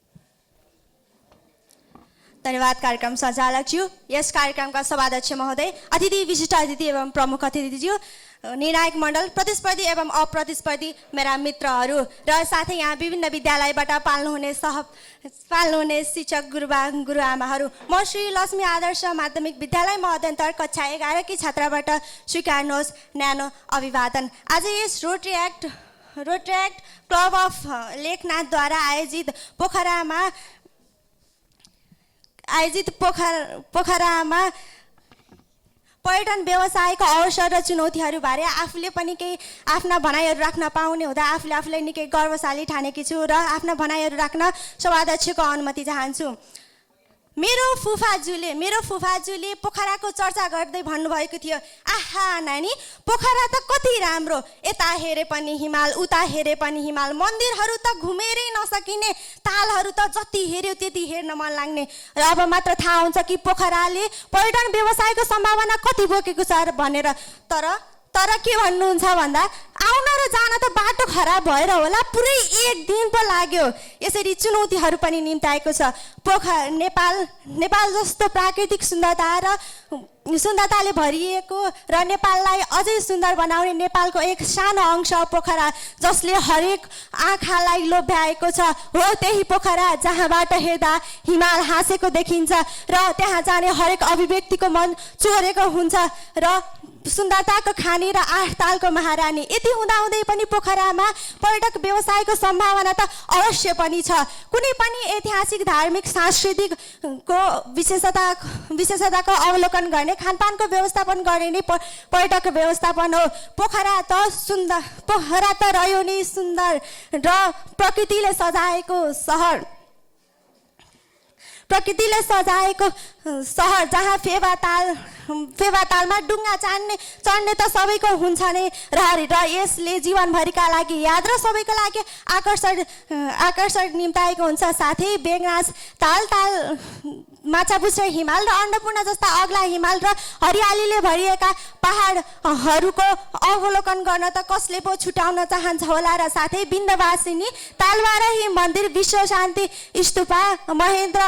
[SPEAKER 9] धन्यवाद कार्यक्रम सञ्चालकज्यू, यस कार्यक्रमका सभाध्यक्ष महोदय, अतिथि विशिष्ट अतिथि एवं प्रमुख अतिथिज्यू, निर्णायक मण्डल, प्रतिस्पर्धी एवं अप्रतिस्पर्धी मेरा मित्रहरू र साथै यहाँ विभिन्न विद्यालयबाट पाल्नुहुने शिक्षक गुरुआमाहरू, म श्री लक्ष्मी आदर्श माध्यमिक विद्यालय मध्यन्तर कक्षा 11 की छात्राबाट स्वीकार्नुहोस् न्यानो अभिवादन। आज यस रोटरी एक्ट क्लब अफ लेखनाथद्वारा आयोजित पोखरामा पर्यटन व्यवसायको अवसर र चुनौतीहरूबारे आफूले पनि केही आफ्ना भनाइहरू राख्न पाउने हुँदा आफूलाई निकै गर्वशाली ठानेकी छु र आफ्ना भनाइहरू राख्न सभाध्यक्षको अनुमति चाहन्छु। मेरो फुफाजुले पोखराको चर्चा गर्दै भन्नुभएको थियो, आहा नानी पोखरा त कति राम्रो, यता हेरे पनि हिमाल उता हेरे पनि हिमाल, मन्दिरहरू त घुमेरै नसकिने, तालहरू त जति हेर्यो त्यति हेर्न मन लाग्ने। र अब मात्र थाहा हुन्छ कि पोखराले पर्यटन व्यवसायको सम्भावना कति बोकेको छ भनेर। तर के भन्नुहुन्छ भन्दा आउन र जान त बाटो खराब भएर होला पुरै 1 दिन पो लाग्यो। यसरी चुनौतीहरू पनि निम्ताएको छ। नेपाल जस्तो प्राकृतिक सुन्दरताले भरिएको र नेपाललाई अझै सुन्दर बनाउने नेपालको एक सानो अंश पोखरा, जसले हरेक आँखालाई लोभ्याएको छ। हो त्यही पोखरा जहाँबाट हेर्दा हिमाल हाँसेको देखिन्छ र त्यहाँ जाने हरेक अभिव्यक्तिको मन चोरेको हुन्छ र सुन्दरताको खानी र 8 तालको महारानी। यति हुँदाहुँदै पनि पोखरामा पर्यटक व्यवसायको सम्भावना त अवश्य पनि छ। कुनै पनि ऐतिहासिक धार्मिक सांस्कृतिकको विशेषताको अवलोकन गर्ने, खानपानको व्यवस्थापन गर्ने नै पर्यटक व्यवस्थापन हो। पोखरा त रह्यो नै सुन्दर र प्रकृतिले सजाएको सहर जहाँ फेवातालमा डुङ्गा चढ्ने त सबैको हुन्छ नै र यसले जीवनभरिका लागि याद र सबैको लागि आकर्षण निम्ताएको हुन्छ। साथै बेगनास ताल माछापुच्छ्रे हिमाल र अन्नपूर्ण जस्ता अग्ला हिमाल र हरियालीले भरिएका पहाडहरूको अवलोकन गर्न त कसले पो छुटाउन चाहन्छ होला। र साथै विन्ध्यवासिनी तालवारही मन्दिर, विश्व शान्ति स्तूपा, महेन्द्र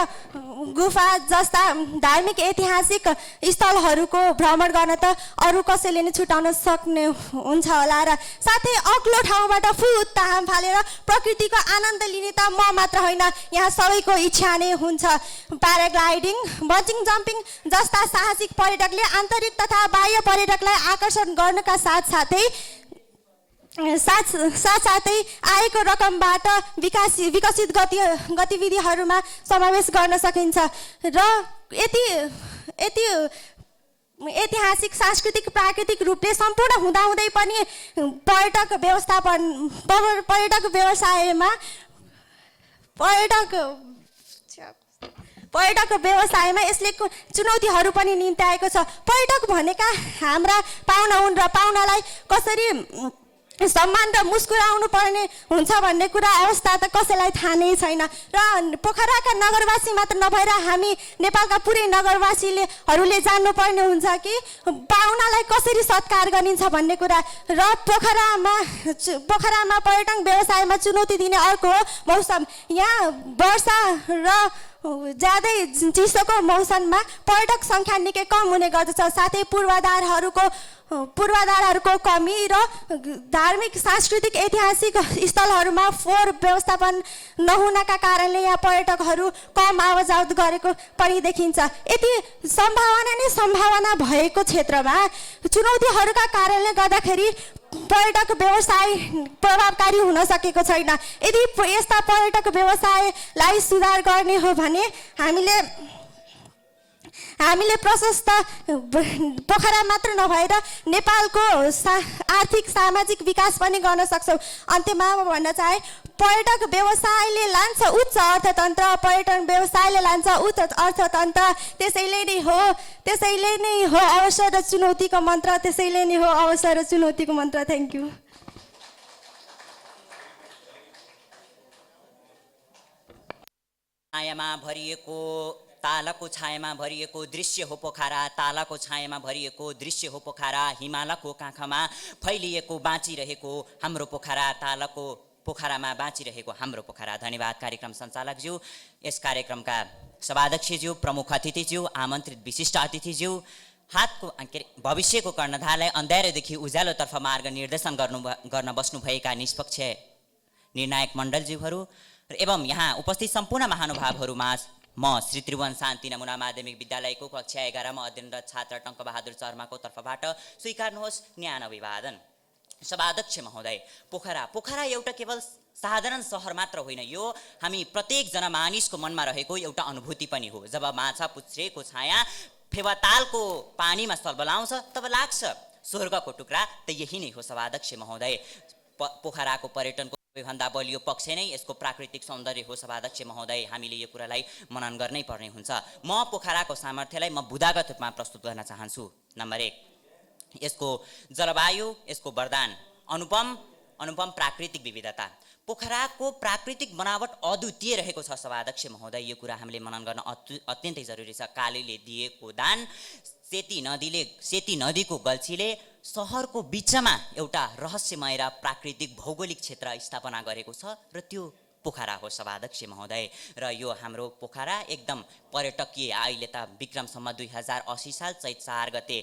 [SPEAKER 9] गुफा जस्ता धार्मिक ऐतिहासिक स्थलहरूको भ्रमण गर्न त अरू कसैले नै छुटाउन सक्ने हुन्छ होला। र साथै अग्लो ठाउँबाट फुत्ता हाम फालेर प्रकृतिको आनन्द लिने त म मात्र होइन, यहाँ सबैको इच्छा नै हुन्छ। प्याराग्लाइडिङ, बन्जिङ जम्पिङ जस्ता साहसिक पर्यटकले आन्तरिक तथा बाह्य पर्यटकलाई आकर्षण गर्नका साथसाथै आएको रकमबाट विकसित गतिविधिहरूमा समावेश गर्न सकिन्छ। र यति ऐतिहासिक, सांस्कृतिक, प्राकृतिक रूपले सम्पूर्ण हुँदाहुँदै पनि पर्यटक व्यवसायमा यसले चुनौतीहरू पनि निम्त्याएको छ। पर्यटक भनेका हाम्रा पाहुना हुन् र पाहुनालाई कसरी सम्मान र मुस्कुराउनु पर्ने हुन्छ भन्ने कुरा अवस्था त कसैलाई थाहा नै छैन। र पोखराका नगरवासी मात्र नभएर हामी नेपालका पुरै नगरवासीहरूले जान्नुपर्ने हुन्छ कि पाहुनालाई कसरी सत्कार गरिन्छ भन्ने कुरा। र पोखरामा पर्यटन व्यवसायमा चुनौती दिने अर्को मौसम, यहाँ वर्षा र ज्यादै चिसोको मौसममा पर्यटक सङ्ख्या निकै कम हुने गर्दछ। साथै पूर्वाधारहरूको कमी र धार्मिक, सांस्कृतिक, ऐतिहासिक स्थलहरूमा फोहोर व्यवस्थापन नहुनका कारणले यहाँ पर्यटकहरू कम आवाजावत गरेको पनि देखिन्छ। यति सम्भावना भएको क्षेत्रमा चुनौतीहरूका कारणले गर्दाखेरि पर्यटक व्यवसाय प्रभावकारी हुन सकेको छैन। यदि यस्ता पर्यटक व्यवसायलाई सुधार गर्ने हो भने हामीले प्रशस्त पोखरा मात्र नभएर नेपालको आर्थिक सामाजिक विकास पनि गर्न सक्छौँ। अन्त्यमा म भन्न चाहे, पर्यटक व्यवसायले लान्छ उच्च अर्थतन्त्र, पर्यटन व्यवसायले लान्छ उच्च अर्थतन्त्र। त्यसैले नै हो अवसर र चुनौतीको मन्त्र, त्यसैले नै हो अवसर र चुनौतीको मन्त्र। Thank you.
[SPEAKER 10] छायामा भरिएको तालको छायामा भरिएको दृश्य हो पोखरा, तालको छायामा भरिएको दृश्य हो पोखरा, हिमालको काखमा फैलिएको बाँचिरहेको हाम्रो पोखरा, तालको पोखरामा बाँचिरहेको हाम्रो पोखरा। धन्यवाद कार्यक्रम सञ्चालकज्यू, यस कार्यक्रमका सभाध्यक्षज्यू, प्रमुख अतिथिज्यू, आमन्त्रित विशिष्ट अतिथिज्यू, हातको के अरे भविष्यको कर्णधारलाई अँध्यारोदेखि उज्यालोतर्फ मार्ग निर्देशन गर्न बस्नुभएका निष्पक्ष निर्णायक मण्डलज्यूहरू एवं यहाँ उपस्थित सम्पूर्ण महानुभावहरूमाझ म श्री त्रिभुवन शान्ति नमुना माध्यमिक विद्यालयको कक्षा 11 मा अध्ययनरत छात्र टङ्कबहादुर शर्माको तर्फबाट स्वीकार्नुहोस् न्यानो अभिवादन। सभाध्यक्ष महोदय, पोखरा एउटा केवल साधारण सहर मात्र होइन, यो हामी प्रत्येक जनमानिसको मनमा रहेको एउटा अनुभूति पनि हो। जब माछा पुच्छ्रेको छाया फेवातालको पानीमा सलबलाउँछ तब लाग्छ स्वर्गको टुक्रा त यही नै हो सभाध्यक्ष महोदय। पोखराको पर्यटनको सबैभन्दा बलियो पक्ष नै यसको प्राकृतिक सौन्दर्य हो सभाध्यक्ष महोदय। हामीले यो कुरालाई मनन गर्नै पर्ने हुन्छ। म पोखराको सामर्थ्यलाई म बुदागत रूपमा प्रस्तुत गर्न चाहन्छु। नम्बर 1, यसको जलवायु, यसको वरदान, अनुपम प्राकृतिक विविधता। पोखराको प्राकृतिक बनावट अद्वितीय रहेको छ सभाध्यक्ष महोदय। यो कुरा हामीले मनन गर्न अत्यन्तै जरुरी छ। कालीले दिएको दान, सेती नदीको गल्छीले सहरको बिचमा एउटा रहस्यमय र प्राकृतिक भौगोलिक क्षेत्र स्थापना गरेको छ र त्यो पोखरा हो सभाध्यक्ष महोदय। र यो हाम्रो पोखरा एकदम पर्यटकीय, अहिले त विक्रमसम्म 2080 साल चैत 4 गते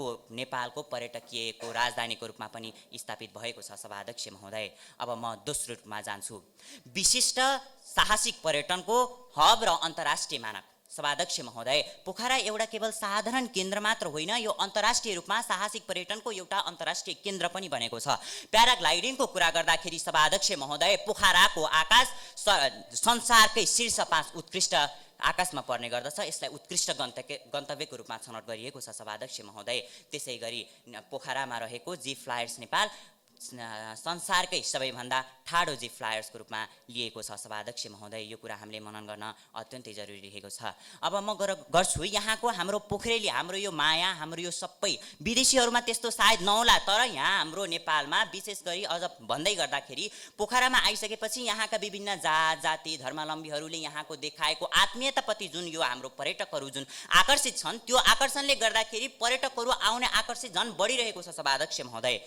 [SPEAKER 10] नेपालको पर्यटकीयको राजधानीको रूपमा पनि स्थापित भएको छ सभाध्यक्ष महोदय। अब म दोस्रो रूपमा जान्छु। विशिष्ट साहसिक पर्यटनको हब र अन्तर्राष्ट्रिय मानक सभाध्यक्ष महोदय। पोखरा एउटा केवल साधारण केन्द्र मात्र होइन, यो अन्तर्राष्ट्रिय रूपमा साहसिक पर्यटनको एउटा अन्तर्राष्ट्रिय केन्द्र पनि बनेको छ। प्याराग्लाइडिङको कुरा गर्दाखेरि सभाध्यक्ष महोदय, पोखराको आकाश संसारकै शीर्ष 5 उत्कृष्ट आकाशमा पर्ने गर्दछ। यसलाई उत्कृष्ट गन्तव्यको रूपमा छनौट गरिएको छ सभाध्यक्ष महोदय। त्यसै गरी पोखरामा रहेको जी फ्लायर्स नेपाल संसारकै सबैभन्दा ठाडो जी फ्लायर्सको रूपमा लिएको छ सभाध्यक्ष महोदय। यो कुरा हामीले मनन गर्न अत्यन्तै जरुरी रहेको छ। अब म गर्छु यहाँको हाम्रो पोखरेली, हाम्रो यो माया, हाम्रो यो सबै विदेशीहरूमा त्यस्तो सायद नहोला, तर यहाँ हाम्रो नेपालमा विशेष गरी अझ भन्दै गर्दाखेरि पोखरामा आइसकेपछि यहाँका विभिन्न जाति धर्मावलम्बीहरूले यहाँको देखाएको आत्मीयताप्रति जुन यो हाम्रो पर्यटकहरू जुन आकर्षित छन्, त्यो आकर्षणले गर्दाखेरि पर्यटकहरू आउने आकर्षित झन् बढिरहेको छ सभाध्यक्ष महोदय।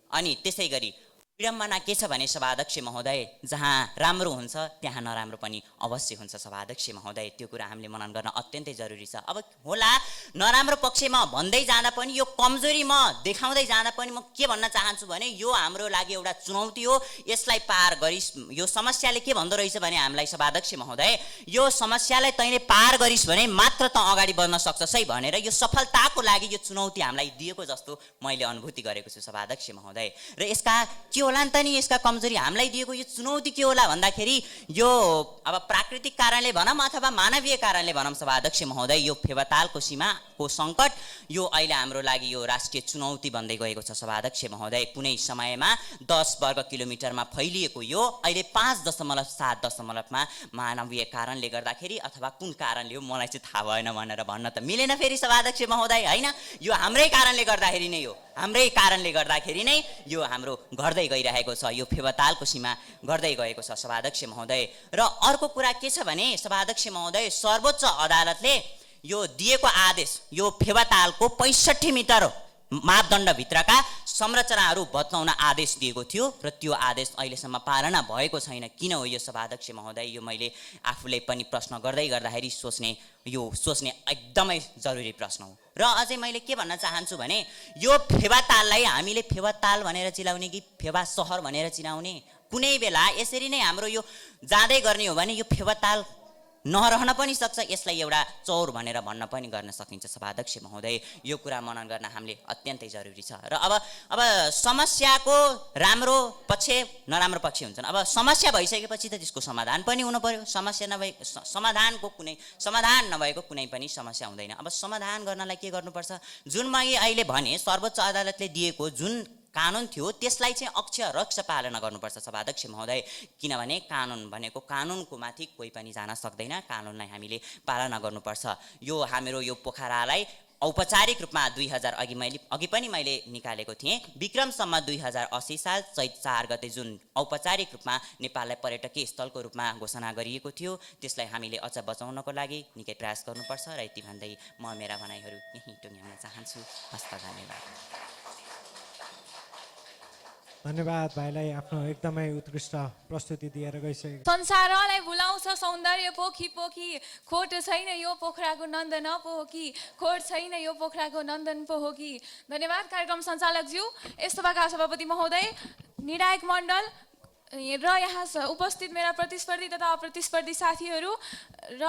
[SPEAKER 10] अनि त्यसै गरी विडम्बना के छ भने सभाध्यक्ष महोदय, जहाँ राम्रो हुन्छ त्यहाँ नराम्रो पनि अवश्य हुन्छ सभाध्यक्ष महोदय। त्यो कुरा हामीले मनन गर्न अत्यन्तै जरुरी छ। अब होला नराम्रो पक्षमा भन्दै जाँदा पनि, यो कमजोरी म देखाउँदै जाँदा पनि म के भन्न चाहन्छु भने यो हाम्रो लागि एउटा चुनौती हो। यसलाई पार गरिस्, यो समस्याले के भन्दो रहेछ भने हामीलाई सभाध्यक्ष महोदय, यो समस्यालाई तैँले पार गरिस् भने मात्र त अगाडि बढ्न सक्छस् है भनेर यो सफलताको लागि यो चुनौती हामीलाई दिएको जस्तो मैले अनुभूति गरेको छु सभाध्यक्ष महोदय। र यसका के होला नि त नि यसका कमजोरी हामीलाई दिएको यो चुनौती के होला भन्दाखेरि यो अब प्राकृतिक कारणले भनौँ अथवा मानवीय कारणले भनौँ सभाध्यक्ष महोदय, यो फेवातालको सीमाको सङ्कट यो अहिले हाम्रो लागि यो राष्ट्रिय चुनौती बन्दै गएको छ सभाध्यक्ष महोदय। कुनै समयमा 10 वर्ग किलोमिटरमा फैलिएको यो अहिले 5.7 मानवीय कारणले गर्दाखेरि अथवा कुन कारणले हो मलाई चाहिँ थाहा भएन भनेर भन्न त मिलेन फेरि सभाध्यक्ष महोदय, होइन? यो हाम्रै कारणले गर्दाखेरि नै हो, हाम्रै कारणले गर्दाखेरि नै यो हाम्रो घट्दै गइरहेको छ, यो फेवातालको सीमा गर्दै गएको छ सभाध्यक्ष महोदय। र अर्को कुरा के छ भने सभाध्यक्ष महोदय, सर्वोच्च अदालतले यो दिएको आदेश, यो फेवातालको 65 मिटर मापदण्डभित्रका संरचनाहरू भत्काउन आदेश दिएको थियो र त्यो आदेश अहिलेसम्म पालना भएको छैन। किन हो यो सभाध्यक्ष महोदय? यो मैले आफूले पनि प्रश्न गर्दाखेरि सोच्ने एकदमै जरुरी प्रश्न हो। र अझै मैले के भन्न चाहन्छु भने यो फेवाताललाई हामीले फेवाताल भनेर चिनाउने कि फेवा सहर भनेर चिनाउने? कुनै बेला यसरी नै हाम्रो यो जाँदै गर्ने हो भने यो फेवाताल नरहन पनि सक्छ, यसलाई एउटा चौर भनेर भन्न पनि गर्न सकिन्छ सभाध्यक्ष महोदय। यो कुरा मनन गर्न हामीले अत्यन्तै जरुरी छ। र अब समस्याको राम्रो पक्ष नराम्रो पक्ष हुन्छन्। अब समस्या भइसकेपछि त त्यसको समाधान पनि हुनु पर्यो। समाधान नभएको कुनै पनि समस्या हुँदैन। अब समाधान गर्नलाई के गर्नुपर्छ? जुन मैले अहिले भने सर्वोच्च अदालतले दिएको जुन कानुन थियो त्यसलाई चाहिँ अक्षरशः पालना गर्नुपर्छ सभाध्यक्ष महोदय। किनभने कानुन भनेको कानुनको माथि कोही पनि जान सक्दैन, कानुनलाई हामीले पालना गर्नुपर्छ। यो हाम्रो यो पोखरालाई औपचारिक रूपमा 2000 अघि पनि मैले निकालेको थिएँ। विक्रमसम्म 2080 साल चैत 4 गते जुन औपचारिक रूपमा नेपाललाई पर्यटकीय स्थलको रूपमा घोषणा गरिएको थियो, त्यसलाई हामीले अझ बचाउनको लागि निकै प्रयास गर्नुपर्छ र यति भन्दै म मेरा भनाइहरू यहीँ टुङ्ग्याउन चाहन्छु। हस्त धन्यवाद।
[SPEAKER 6] धन्यवाद भाइलाई आफ्नो एकदमै उत्कृष्ट प्रस्तुति दिएर गइसकेको।
[SPEAKER 11] संसारलाई भुलाउँछ सौन्दर्य पोखी पोखी, खोट छैन यो पोखराको नन्दन पो हो कि, खोट छैन यो पोखराको नन्दन पो हो कि। धन्यवाद कार्यक्रम सञ्चालकज्यू, यस सभाका सभापति महोदय, निर्णायक मण्डल र यहाँ उपस्थित मेरा प्रतिस्पर्धी तथा अप्रतिस्पर्धी साथीहरू र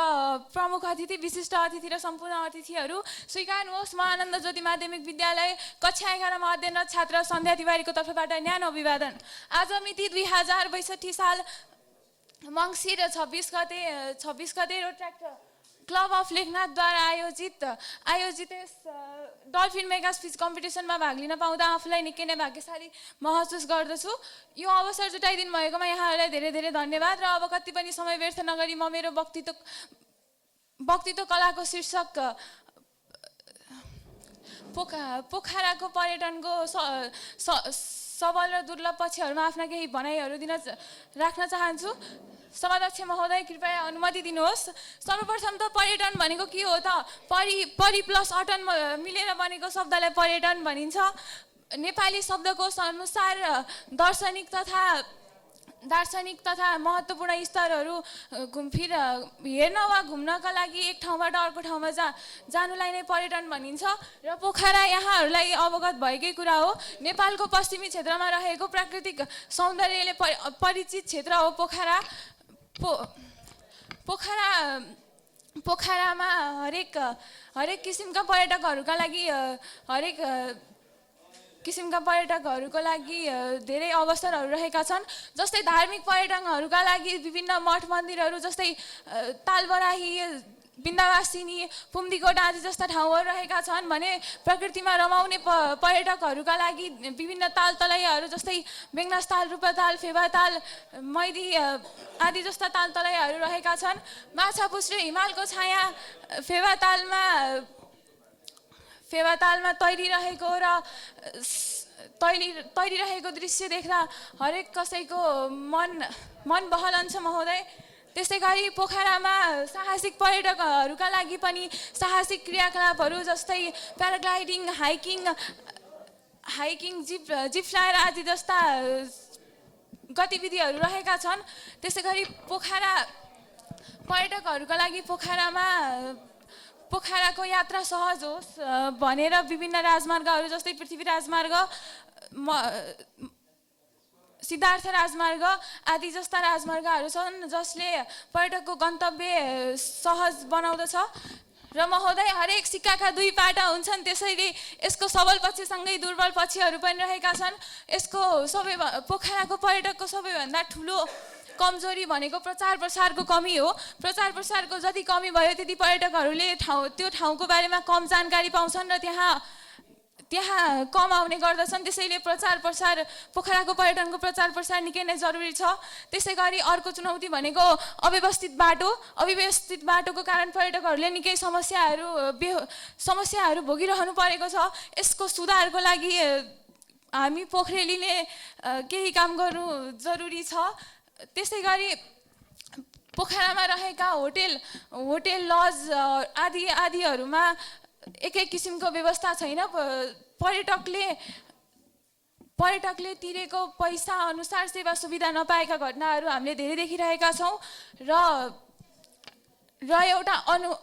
[SPEAKER 11] प्रमुख अतिथि, विशिष्ट अतिथि र सम्पूर्ण अतिथिहरू, स्वीकार्नुहोस् म आनन्द ज्योति माध्यमिक विद्यालय कक्षा 11 मा अध्ययनरत छात्र सन्ध्या तिवारीको तर्फबाट न्यानो अभिवादन। आज मिति 2062 साल मङ्सिर 26 गते रोट्र्याक्ट क्लब अफ लेखनाथद्वारा आयोजित यस डल्फिन मेगा स्पिच कम्पिटिसनमा भाग लिन पाउँदा आफूलाई निकै नै भाग्यशाली महसुस गर्दछु। यो अवसर जुटाइदिनु भएकोमा यहाँहरूलाई धेरै धेरै धन्यवाद। र अब कति पनि समय व्यर्थ नगरी म मेरो वक्तित्व कलाको शीर्षक पोखराको पर्यटनको सबल र दुर्लभ पक्षहरूमा आफ्ना केही भनाइहरू राख्न चाहन्छु। सभाध्यक्ष महोदय कृपया अनुमति दिनुहोस्। सर्वप्रथम त पर्यटन भनेको के हो त? परि प्लस अटन मिलेर बनेको शब्दलाई पर्यटन भनिन्छ। नेपाली शब्दकोश अनुसार दार्शनिक तथा महत्त्वपूर्ण स्थलहरू हेर्न वा घुम्नका लागि एक ठाउँबाट अर्को ठाउँमा जानुलाई नै पर्यटन भनिन्छ। र पोखरा यहाँहरूलाई अवगत भएकै कुरा हो। नेपालको पश्चिमी क्षेत्रमा रहेको प्राकृतिक सौन्दर्यले परिचित क्षेत्र हो पोखरा। पोखरामा हरेक किसिमका पर्यटकहरूका लागि धेरै अवसरहरू रहेका छन्। जस्तै धार्मिक पर्यटकहरूका लागि विभिन्न मठ मन्दिरहरू जस्तै तालबराही, बिन्दावासिनी, पुम्दीकोट आदि जस्ता ठाउँहरू रहेका छन् भने प्रकृतिमा रमाउने पर्यटकहरूका लागि विभिन्न तालतलैहरू जस्तै बेङ्गनासताल, रूपाताल, फेवाताल, मैदी आदि जस्ता तालतलैहरू रहेका छन्। माछापुच्छ्रे हिमालको छाया फेवातालमा तैरिरहेको दृश्य देख्दा हरेक कसैको मन बहलन्छ महोदय। त्यसै गरी पोखरामा साहसिक पर्यटकहरूका लागि पनि साहसिक क्रियाकलापहरू जस्तै प्याराग्लाइडिङ, हाइकिङ, जिप फ्लायर आदि जस्ता गतिविधिहरू रहेका छन्। त्यसै गरी पर्यटकहरूका लागि पोखराको यात्रा सहज होस् भनेर विभिन्न राजमार्गहरू जस्तै पृथ्वी राजमार्ग, सिद्धार्थ राजमार्ग आदि जस्ता राजमार्गहरू छन् जसले पर्यटकको गन्तव्य सहज बनाउँदछ। र महोदय, हरेक सिक्काका दुई पाटा हुन्छन्, त्यसैले यसको सबल पक्षसँगै दुर्बल पक्षहरू पनि रहेका छन्। पोखराको पर्यटकको सबैभन्दा ठुलो कमजोरी भनेको प्रचार प्रसारको कमी हो। प्रचार प्रसारको जति कमी भयो त्यति पर्यटकहरूले त्यो ठाउँको बारेमा कम जानकारी पाउँछन् र त्यहाँ कम आउने गर्दछन्। त्यसैले पोखराको पर्यटनको प्रचार प्रसार निकै नै जरुरी छ। त्यसै गरी अर्को चुनौती भनेको अव्यवस्थित बाटोको कारण पर्यटकहरूले निकै समस्याहरू भोगिरहनु परेको छ। यसको सुधारको लागि हामी पोखरेलीले केही काम गर्नु जरुरी छ। त्यसै गरी पोखरामा रहेका होटेल लज आदिहरूमा एकै किसिमको व्यवस्था छैन। पर्यटकले तिरेको पैसा अनुसार सेवा सुविधा नपाएका घटनाहरू हामीले धेरै देखिरहेका छौँ र एउटा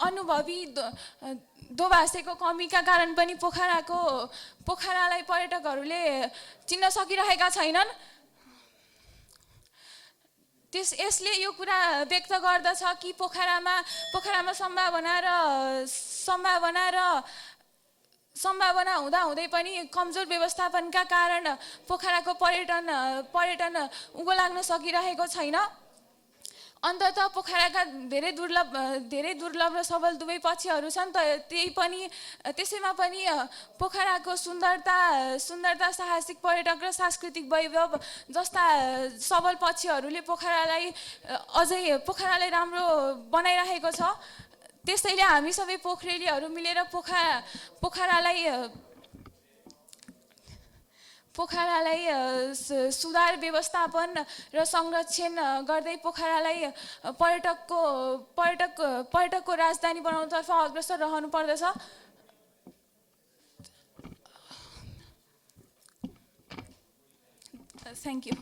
[SPEAKER 11] अनुभवी दोभाषीको कमीका कारण पनि पोखरालाई पर्यटकहरूले चिन्न सकिरहेका छैनन्। यसले यो कुरा व्यक्त गर्दछ कि पोखरामा सम्भावना हुँदै पनि कमजोर व्यवस्थापनका कारण पोखराको पर्यटन उँभो लाग्न सकिरहेको छैन। अन्ततः पोखराका धेरै दुर्लभ र सबल दुवै पक्षहरू छन्। त्यसैमा पनि पोखराको सुन्दरता, साहसिक पर्यटक र सांस्कृतिक वैभव जस्ता सबल पक्षहरूले पोखरालाई राम्रो बनाइरहेको छ। त्यसैले हामी सबै पोखरेलीहरू मिलेर पोखरालाई सुधार व्यवस्थापन र संरक्षण गर्दै पोखरालाई पर्यटकको राजधानी बनाउनतर्फ अग्रसर रहनु पर्दछ। Thank you.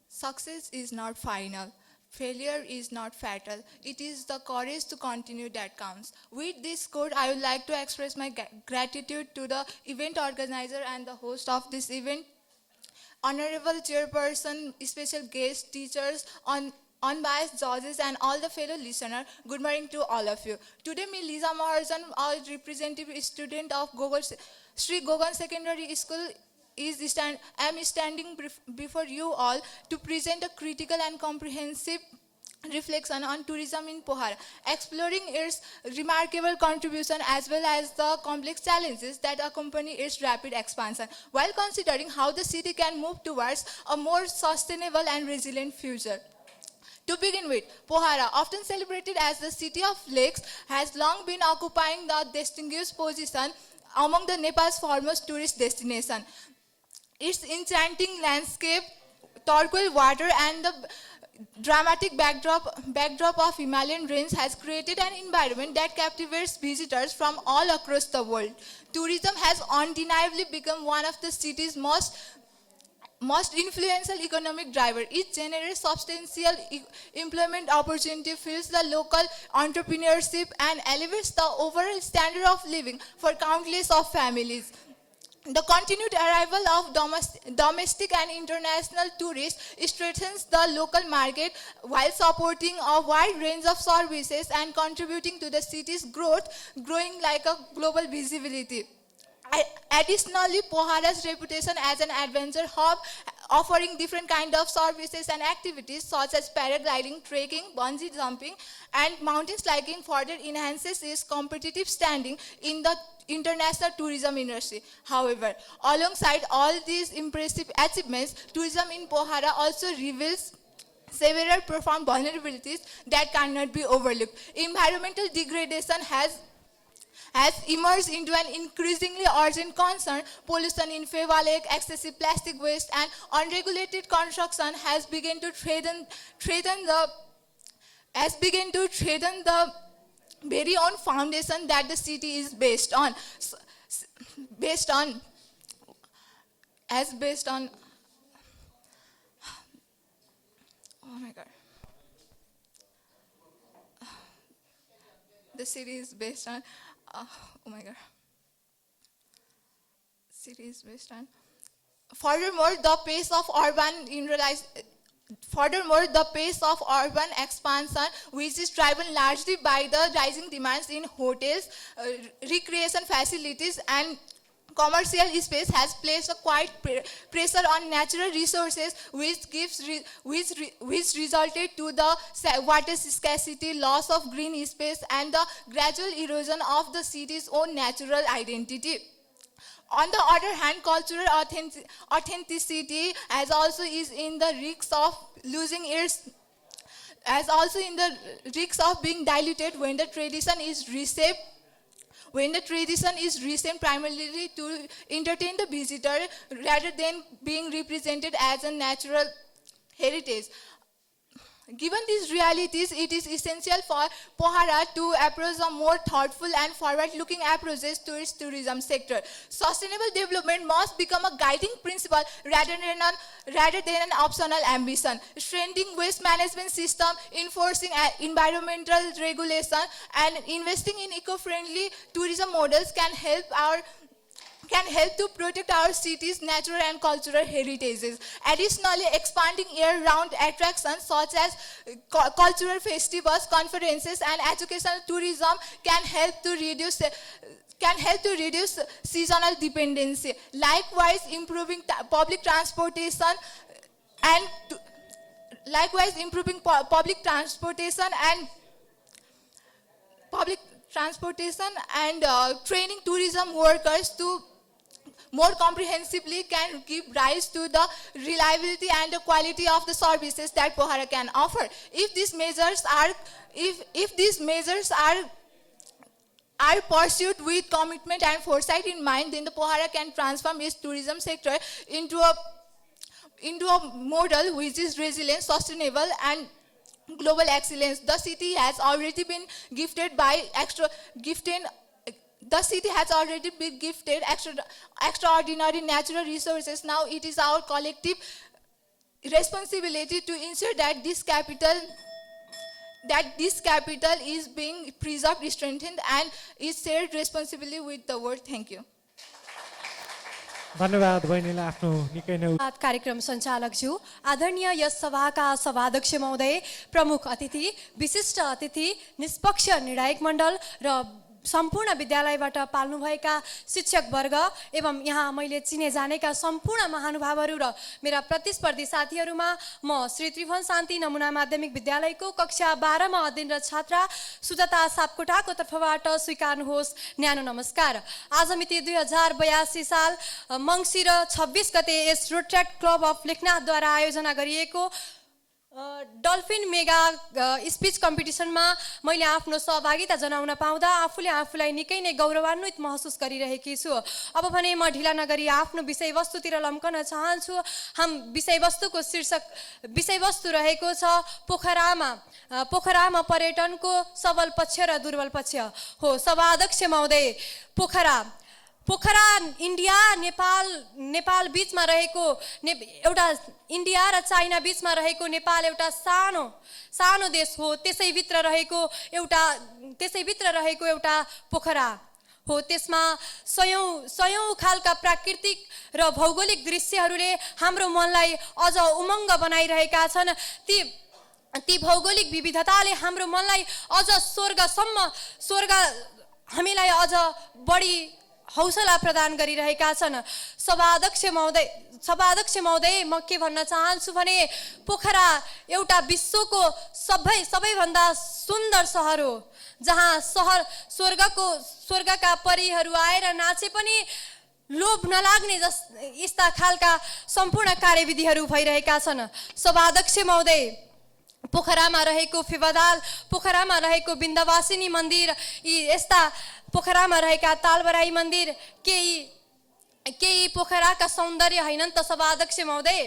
[SPEAKER 12] Success is not final. Failure is not fatal. It is the courage to continue that counts. With this quote, I would like to express my gratitude to the event organizer and the host of this event, honorable chairperson, special guests, teachers, unbiased judges, and all the fellow listeners. Good morning to all of you. Today, me Lisa Maharjan, a representative student of Sri Gogan Secondary School, am standing before you all to present a critical and comprehensive reflection on tourism in Pohara, exploring its remarkable contribution as well as the complex challenges that accompany its rapid expansion, while considering how the city can move towards a more sustainable and resilient future. To begin with, Pohara, often celebrated as the city of lakes, has long been occupying the distinguished position among the Nepal's foremost tourist destination. Its enchanting landscape, turquoise water, and the dramatic backdrop of Himalayan range has created an environment that captivates visitors from all across the world. Tourism has undeniably become one of the city's most influential economic driver. It generates substantial employment opportunity, fuels the local entrepreneurship, and elevates the overall standard of living for countless of families. The continued arrival of domestic and international tourists strengthens the local market while supporting a wide range of services and contributing to the city's growth, growing like a global visibility. Additionally, Pohara's reputation as an adventure hub, offering different kinds of services and activities such as paragliding, trekking, bungee jumping, and mountain biking further enhances its competitive standing in the international tourism industry. However, alongside all these impressive achievements, tourism in Pohara also reveals several profound vulnerabilities that cannot be overlooked. Environmental degradation has emerged into an increasingly urgent concern. Pollution in Pheva Lake, excessive plastic waste, and unregulated construction has begun to threaten the very own foundation that the city is based on. Oh my God. The city is based on. Furthermore, the pace of urban expansion, which is driven largely by the rising demands in hotels, recreation facilities, and commercial space, has placed a quite pressure on natural resources, which resulted to the water scarcity, loss of green space, and the gradual erosion of the city's own natural identity. On the other hand, cultural authenticity as also is in the risk of losing its, as also in the risk of being diluted when the tradition is reshaped. When the tradition is reshaped primarily to entertain the visitor rather than being represented as a natural heritage. Given these realities, it is essential for Pohara to approach a more thoughtful and forward-looking approaches to its tourism sector. Sustainable development must become a guiding principle rather than an optional ambition. Strengthening waste management system, enforcing environmental regulation, and investing in eco-friendly tourism models can help to protect our city's natural and cultural heritages. Additionally, expanding year-round attractions such as cultural festivals, conferences, and educational tourism can help to reduce seasonal dependency. Likewise, improving public transportation and training tourism workers to more comprehensively can give rise to the reliability and the quality of the services that Pohara can offer. If these measures are pursued with commitment and foresight in mind, then the Pohara can transform its tourism sector into a model which is resilient, sustainable, and global excellence. The city has already been gifted extraordinary natural resources. Now it is our collective responsibility to ensure that this capital is being preserved, strengthened, and is shared responsibly with the world. Thank you.
[SPEAKER 6] धन्यवाद बहिनीलाई आफ्नो निकै नै
[SPEAKER 13] कार्यक्रम सञ्चालकज्यू, आदरणीय यस सभाका सभाध्यक्ष महोदय, प्रमुख अतिथि, विशिष्ट अतिथि, निष्पक्ष निर्णायक मण्डल र सम्पूर्ण विद्यालयबाट पाल्नुभएका शिक्षकवर्ग एवं यहाँ मैले चिने जानेका सम्पूर्ण महानुभावहरू र मेरा प्रतिस्पर्धी साथीहरूमा म श्री त्रिभुवन शान्ति नमुना माध्यमिक विद्यालयको कक्षा 12 मा अध्ययनरत छात्रा सुजाता सापकोटाको तर्फबाट स्वीकार्नुहोस् न्यानो नमस्कार। आज मिति 2082 साल मङ्सिर 26 गते यस रोड ट्र्याक क्लब अफ लेखनाथद्वारा आयोजना गरिएको डल्फिन मेगा स्पिच कम्पिटिसनमा मैले आफ्नो सहभागिता जनाउन पाउँदा आफूलाई निकै नै गौरवान्वित महसुस गरिरहेकी छु। अब भने म ढिला नगरी आफ्नो विषयवस्तुतिर लम्कन चाहन्छु। विषयवस्तु रहेको छ पोखरामा पर्यटनको सबल पक्ष र दुर्बल पक्ष हो। सभाध्यक्ष महोदय, पोखरा इन्डिया नेपाल बीचमा रहेको एउटा इन्डिया र चाइना बीचमा रहेको नेपाल एउटा सानो देश हो। त्यसैभित्र रहेको एउटा पोखरा हो। त्यसमा सयौं खालका प्राकृतिक र भौगोलिक दृश्यहरूले हाम्रो मनलाई अझ उमङ्ग बनाइरहेका छन्। ती भौगोलिक विविधताले हाम्रो मनलाई अझ स्वर्ग हामीलाई अझ बढी हौसला प्रदान गरिरहेका छन्। सभाध्यक्ष महोदय, म के भन्न चाहन्छु भने पोखरा एउटा विश्वको सबैभन्दा सुन्दर सहर हो, जहाँ स्वर्गका परीहरू आएर नाचे पनि लोभ नलाग्ने यस्ता खालका सम्पूर्ण कार्यविधिहरू भइरहेका छन्। सभाध्यक्ष महोदय, पोखरामा रहेको फेवादाल, पोखरामा रहेको बिन्दवासिनी मन्दिर, यी यस्ता पोखरामा रहेका तालबराई मन्दिर केही पोखराका सौन्दर्य हैनन् त सभाध्यक्ष महोदय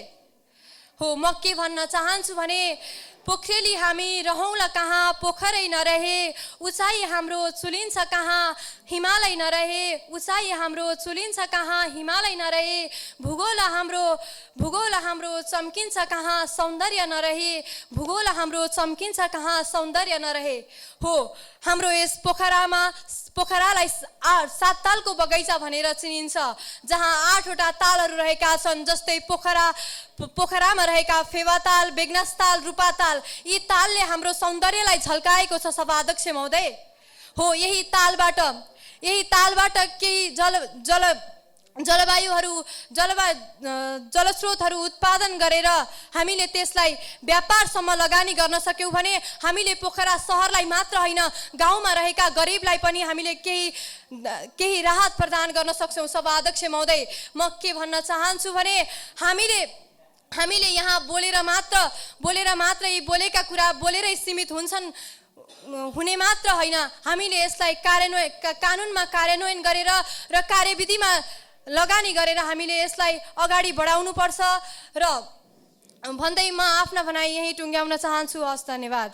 [SPEAKER 13] हो। म के भन्न चाहन्छु भने पोखरेली हामी रहौँला कहाँ पोखरै नरहे, उचाइ हाम्रो चुलिन्छ कहाँ हिमालय नरहे, उचाइ हाम्रो चुलिन्छ कहाँ हिमालय नरहे, भूगोल हाम्रो चम्किन्छ कहाँ सौन्दर्य नरहे, भूगोल हाम्रो चम्किन्छ कहाँ सौन्दर्य नरहे हो। हाम्रो यस पोखरालाई 7 तालको बगैँचा भनेर चिनिन्छ, जहाँ 8 वटा तालहरू रहेका छन्। जस्तै पोखरामा रहेका फेवाताल, बेगनासताल, रूपाताल, यी तालले हाम्रो सौन्दर्यलाई झल्काएको छ सभाध्यक्ष महोदय हो। यही तालबाट केही जलस्रोतहरू उत्पादन गरेर हामीले त्यसलाई व्यापारसम्म लगानी गर्न सक्यौँ भने हामीले पोखरा सहरलाई मात्र होइन, गाउँमा रहेका गरिबलाई पनि हामीले केही राहत प्रदान गर्न सक्छौँ। सभाध्यक्ष महोदय, म के भन्न चाहन्छु भने हामीले यहाँ बोलेर मात्र यी बोलेका कुरा बोलेरै सीमित हुने मात्र होइन, हामीले यसलाई कानुनमा कार्यान्वयन गरेर र कार्यविधिमा लगानी गरेर हामीले यसलाई अगाडि बढाउनु पर्छ र भन्दै म आफ्ना भनाइ यही टुङ्ग्याउन चाहन्छु। हस्, धन्यवाद।